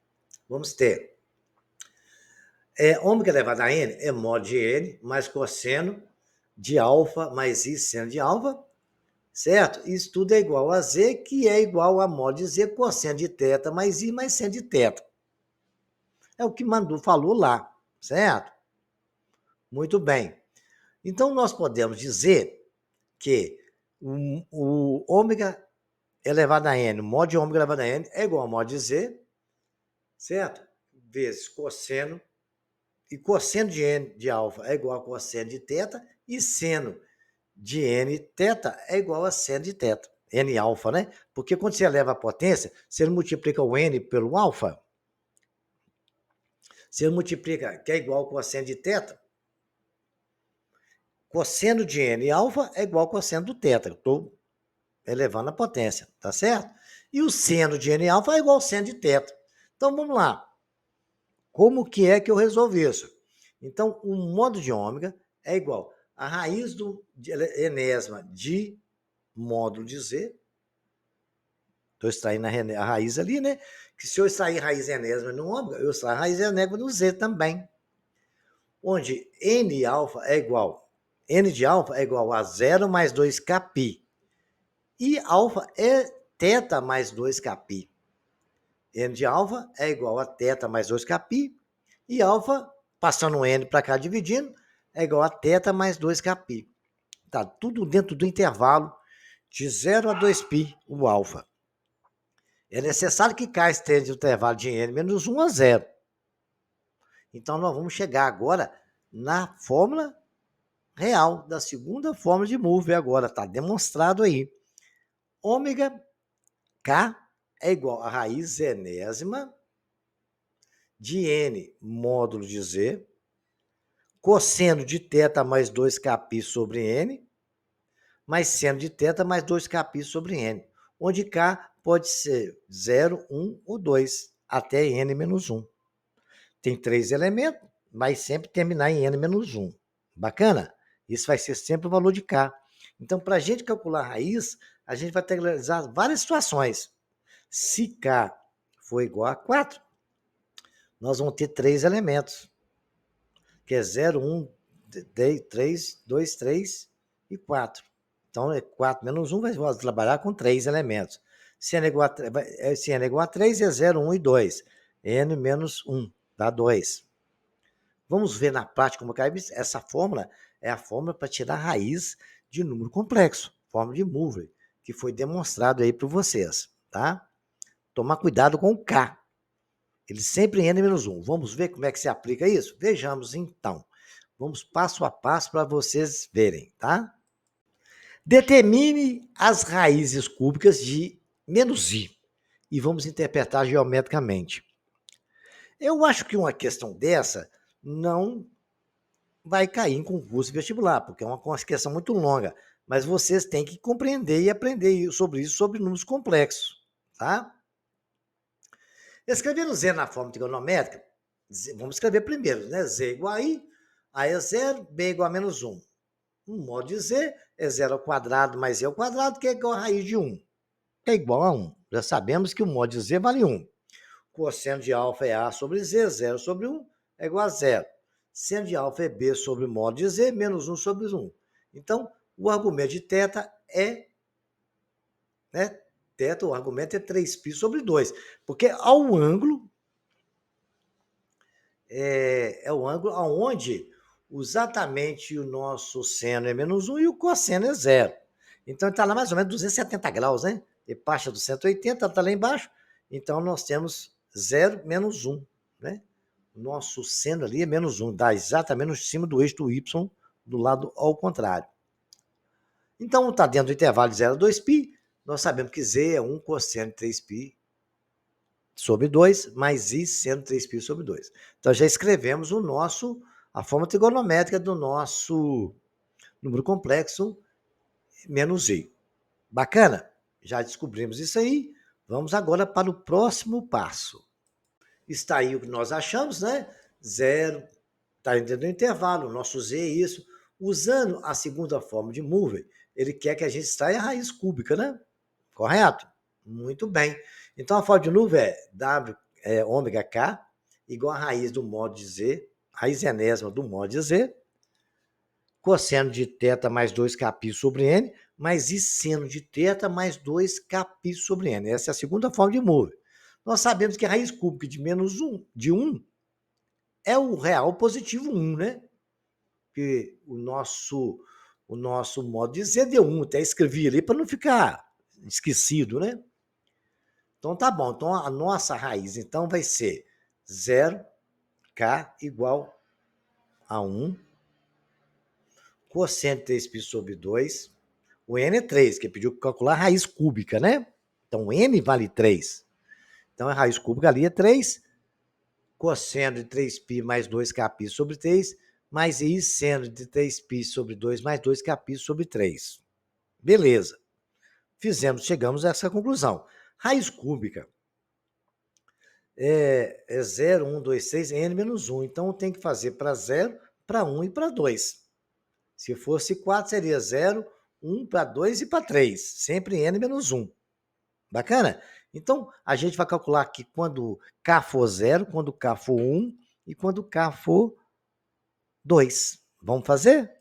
Vamos ter ômega elevado a n é mod de n mais cosseno de alfa mais i seno de alfa, certo? Isso tudo é igual a z, que é igual a mod de z cosseno de θ mais i mais seno de θ. É o que falou lá, certo? Muito bem. Então, nós podemos dizer que o ômega elevado a n, mod de ômega elevado a n é igual a mod de z, certo? Vezes cosseno, e cosseno de n de alfa é igual a cosseno de θ, e seno de n θ é igual a seno de θ, n alfa, né? Porque quando você eleva a potência, você multiplica o n pelo alfa, você multiplica, que é igual a cosseno de θ, cosseno de n alfa é igual a cosseno do θ. Estou elevando a potência, tá certo? E o seno de n alfa é igual ao seno de θ. Então, vamos lá. Como que é que eu resolvo isso? Então, o modo de ômega é igual a raiz do enésima de módulo de z. Estou extraindo a raiz ali, né? Que se eu extrair raiz enésima no ômega, eu extraio a raiz enésima no z também. Onde n alfa é igual, n de alfa é igual a 0 mais 2kπ. E alfa é θ mais 2kπ. N de alfa é igual a θ mais 2kπ. E alfa, passando o n para cá dividindo, é igual a θ mais 2kπ. Tá tudo dentro do intervalo de 0 a 2π, o alfa. É necessário que K esteja no intervalo de n menos 1 a 0. Então, nós vamos chegar agora na fórmula real, da segunda fórmula de mover agora. Está demonstrado aí. Ômega K é igual a raiz enésima de n módulo de z, cosseno de θ mais 2kπ sobre n, mais seno de θ mais 2kπ sobre n, onde K pode ser 0, 1 ou 2, até n menos 1. Tem 3 elementos, vai sempre terminar em n menos 1. Bacana? Isso vai ser sempre o valor de K. Então, para a gente calcular a raiz, a gente vai ter que analisar várias situações. Se K for igual a 4, nós vamos ter 3 elementos, que é 0, 1, 3, 2, 3 e 4. Então, 4 menos 1 vai trabalhar com 3 elementos. Se n é igual a 3, é 0, 1 e 2. n menos 1 dá 2. Vamos ver na prática como cai isso. Essa fórmula é a fórmula para tirar a raiz de número complexo, fórmula de Mover, que foi demonstrado aí para vocês, tá? Tomar cuidado com o K. Ele sempre em n menos 1. Vamos ver como é que se aplica isso? Vejamos então. Vamos passo a passo para vocês verem, tá? Determine as raízes cúbicas de menos i e vamos interpretar geometricamente. Eu acho que uma questão dessa não vai cair em concurso vestibular, porque é uma questão muito longa, mas vocês têm que compreender e aprender sobre isso, sobre números complexos, tá? Escrevendo z na forma trigonométrica, vamos escrever primeiro, né? Z igual a i é 0, b igual a menos 1. Um modo de z é 0 ao quadrado mais i ao quadrado, que é igual a raiz de 1. É igual a 1. Já sabemos que o modo de z vale 1. Cosseno de alfa é a sobre z, 0 sobre 1 é igual a 0. Seno de alfa é b sobre modo de z, menos 1 sobre 1. Então, o argumento de θ é, né? Θ, o argumento é 3π sobre 2. Porque ao ângulo, é o ângulo onde exatamente o nosso seno é menos 1 e o cosseno é 0. Então, está lá mais ou menos 270 graus, né? E parte do 180, está lá embaixo. Então, nós temos 0 menos 1, né? Nosso seno ali é menos 1, dá exatamente em cima do eixo do y, do lado ao contrário. Então, está dentro do intervalo de 0 a 2π, nós sabemos que z é 1 cosseno de 3π sobre 2, mais i seno 3π sobre 2. Então, já escrevemos a forma trigonométrica do nosso número complexo menos i. Bacana? Já descobrimos isso aí. Vamos agora para o próximo passo. Está aí o que nós achamos, né? 0, Está dentro do intervalo, o nosso z é isso. Usando a segunda forma de mover, ele quer que a gente extraia a raiz cúbica, né? Correto? Muito bem. Então, a forma de mover é W ômega K igual a raiz do modo de Z, raiz enésima do modo de Z, cosseno de θ mais 2kπ sobre N, mais I seno de θ mais 2kπ sobre N. Essa é a segunda forma de mover. Nós sabemos que a raiz cúbica de menos 1, de 1, é o real positivo 1, né? Que o nosso modo de Z deu 1, até escrevi ali para não ficar esquecido, né? Então tá bom, então a nossa raiz então vai ser 0k igual a 1, cosseno de 3π sobre 2, o n é 3, que pediu para calcular a raiz cúbica, né? Então o n vale 3. Então a raiz cúbica ali é 3, cosseno de 3π mais 2kπ sobre 3, mais I seno de 3π sobre 2 mais 2kπ sobre 3. Beleza. Chegamos a essa conclusão. Raiz cúbica é 0, 1, 2, 6, n menos 1. Então, eu tenho que fazer para 0, para 1 e para 2. Se fosse 4, seria 0, 1 para 2 e para 3. Sempre n menos 1. Bacana? Então, a gente vai calcular aqui quando k for 0, quando k for 1 e quando k for 2. Vamos fazer?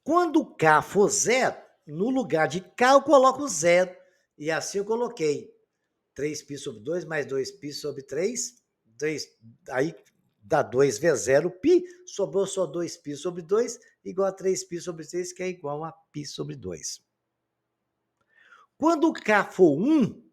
Quando k for 0, no lugar de k eu coloco 0. E assim eu coloquei 3π sobre 2 mais 2π sobre 3. Aí dá 2 vezes 0 π, sobrou só 2π sobre 2, igual a 3π sobre 3, que é igual a π sobre 2. Quando k for 1,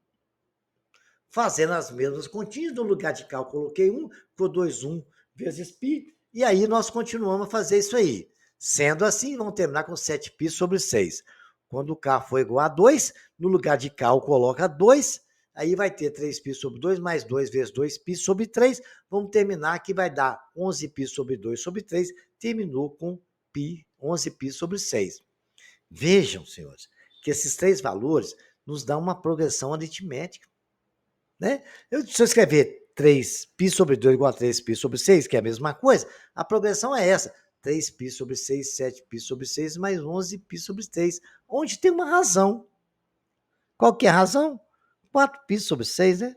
fazendo as mesmas continhas, no lugar de k eu coloquei 1, ficou 2, 1 vezes π, e aí nós continuamos a fazer isso aí. Sendo assim, vamos terminar com 7π sobre 6. Quando k for igual a 2, no lugar de k eu coloco 2, aí vai ter 3π sobre 2 mais 2 vezes 2π sobre 3. Vamos terminar que vai dar 11π sobre 2 sobre 3. Terminou com π, 11π sobre 6. Vejam, senhores, que esses três valores nos dão uma progressão aritmética. Né? Se eu escrever 3π sobre 2 igual a 3π sobre 6, que é a mesma coisa, a progressão é essa. 3π sobre 6, 7π sobre 6, mais 11π sobre 3, onde tem uma razão. Qual que é a razão? 4π sobre 6, né?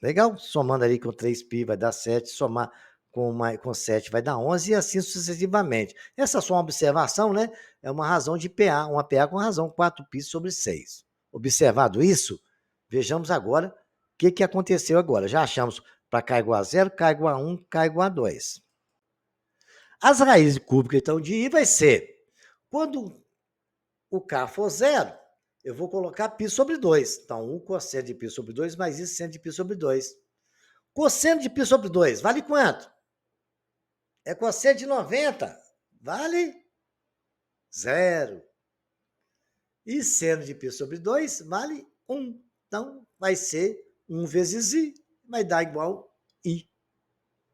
Legal? Somando ali com 3π vai dar 7, somar com 7 vai dar 11 e assim sucessivamente. Essa só uma observação, né? É uma razão de PA, uma PA com razão, 4π sobre 6. Observado isso, vejamos agora o que aconteceu agora. Já achamos para k igual a 0, k igual a 1, k igual a 2. As raízes cúbicas, então, de I vai ser, quando o k for 0, eu vou colocar π sobre 2. Então, 1 cosseno de π sobre 2 mais I seno de π sobre 2. Cosseno de π sobre 2, vale quanto? É cosseno de 90, vale 0. E seno de π sobre 2 vale 1. Então, vai ser 1 vezes I, vai dar igual I.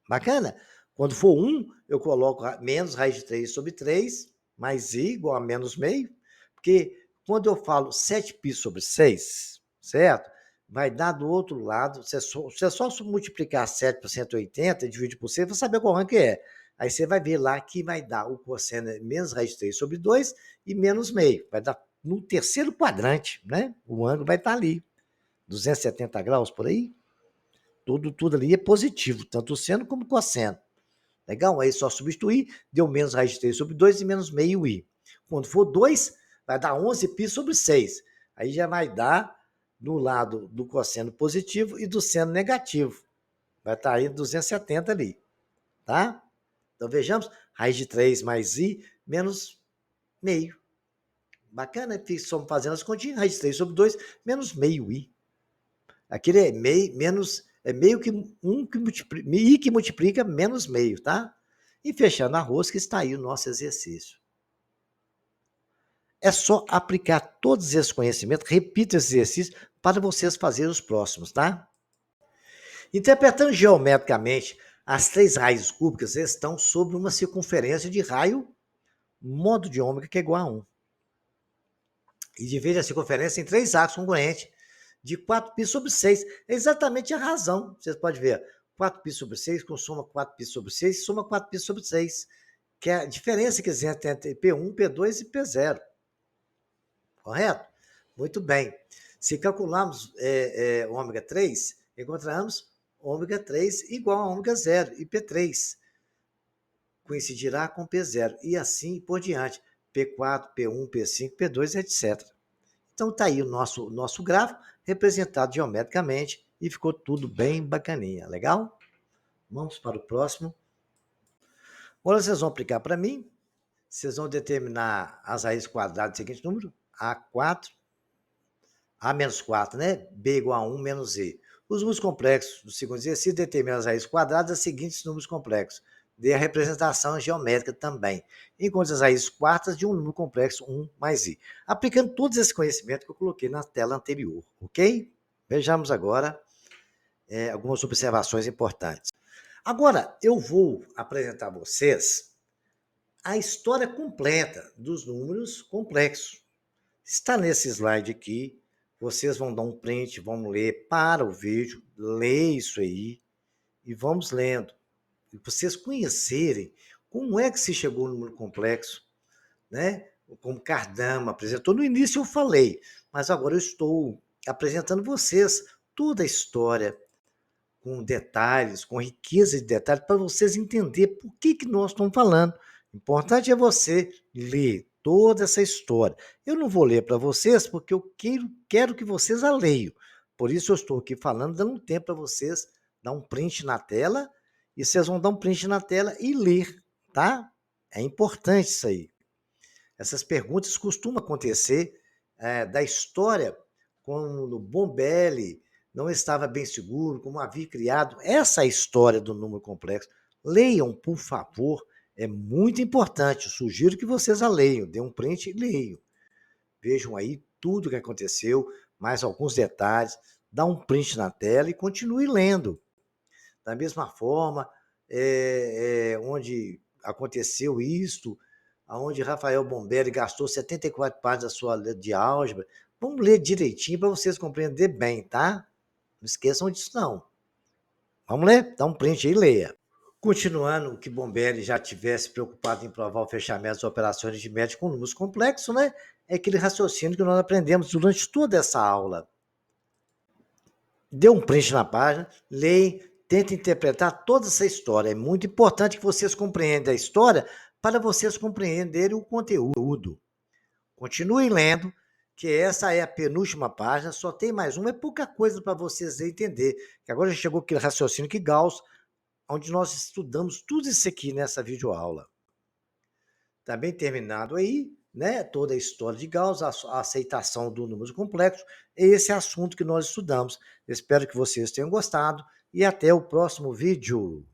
Bacana? Quando for 1, eu coloco menos raiz de 3 sobre 3, mais I igual a menos meio, porque quando eu falo 7π sobre 6, certo? Vai dar do outro lado, você só multiplicar 7 por 180 e dividir por 6, para saber qual rango é. Aí você vai ver lá que vai dar o cosseno menos raiz de 3 sobre 2 e menos meio. Vai dar no terceiro quadrante, né? O ângulo vai estar ali. 270 graus por aí. Tudo ali é positivo, tanto o seno como o cosseno. Legal? Aí só substituir, deu menos raiz de 3 sobre 2 e menos meio I. Quando for 2, vai dar 11π sobre 6. Aí já vai dar no lado do cosseno positivo e do seno negativo. Vai estar aí 270 ali. Tá? Então vejamos, raiz de 3 mais I menos meio. Bacana, estamos fazendo as continhas, raiz de 3 sobre 2 menos meio I. Aquele é meio, menos, é meio que I que multiplica menos meio, tá? E fechando a rosca, está aí o nosso exercício. É só aplicar todos esses conhecimentos, repita esse exercício para vocês fazerem os próximos, tá? Interpretando geometricamente, as três raízes cúbicas estão sobre uma circunferência de raio modo de ômega que é igual a 1. E divide a circunferência em três arcos congruentes de 4π sobre 6. É exatamente a razão, vocês podem ver. 4π sobre 6 com soma 4π sobre 6, soma 4π sobre 6, que é a diferença que existe entre P1, P2 e P0. Correto? Muito bem. Se calcularmos ômega 3, encontramos ômega 3 igual a ômega 0 e P3 coincidirá com P0 e assim por diante. P4, P1, P5, P2, etc. Então está aí o nosso gráfico representado geometricamente e ficou tudo bem bacaninha, legal? Vamos para o próximo. Agora vocês vão aplicar para mim, vocês vão determinar as raízes quadradas do seguinte número, A4, A menos 4, né? B igual a 1 menos E. Os números complexos do segundo exercício determinam as raízes quadradas dos seguintes números complexos. Dê a representação geométrica também. Encontre as raízes quartas de um número complexo 1 mais I. Aplicando todos esses conhecimentos que eu coloquei na tela anterior, ok? Vejamos agora algumas observações importantes. Agora, eu vou apresentar a vocês a história completa dos números complexos. Está nesse slide aqui. Vocês vão dar um print, vão ler para o vídeo, lê isso aí e vamos lendo. E vocês conhecerem como é que se chegou no número complexo, né? Como Kardama apresentou. No início eu falei, mas agora eu estou apresentando vocês toda a história, com detalhes, com riqueza de detalhes, para vocês entenderem por que nós estamos falando. O importante é você ler toda essa história. Eu não vou ler para vocês porque eu quero que vocês a leiam. Por isso eu estou aqui falando, dando um tempo para vocês dar um print na tela, e vocês vão dar um print na tela e ler, tá? É importante isso aí. Essas perguntas costumam acontecer da história, quando Bombelli não estava bem seguro, como havia criado essa história do número complexo. Leiam, por favor, é muito importante. Eu sugiro que vocês a leiam, dê um print e leiam. Vejam aí tudo o que aconteceu, mais alguns detalhes, dá um print na tela e continue lendo. Da mesma forma, onde aconteceu isto, onde Rafael Bombelli gastou 74 páginas da sua de álgebra. Vamos ler direitinho para vocês compreenderem bem, tá? Não esqueçam disso, não. Vamos ler? Dá um print aí e leia. Continuando, que Bombelli já tivesse preocupado em provar o fechamento das operações de média com números complexos, né? É aquele raciocínio que nós aprendemos durante toda essa aula. Dê um print na página, leia, tente interpretar toda essa história. É muito importante que vocês compreendam a história para vocês compreenderem o conteúdo. Continuem lendo, que essa é a penúltima página, só tem mais uma, é pouca coisa para vocês entender. Que agora já chegou aquele raciocínio que Gauss, onde nós estudamos tudo isso aqui nessa videoaula. Está bem terminado aí, né? Toda a história de Gauss, a aceitação do número complexo, esse é assunto que nós estudamos. Espero que vocês tenham gostado e até o próximo vídeo.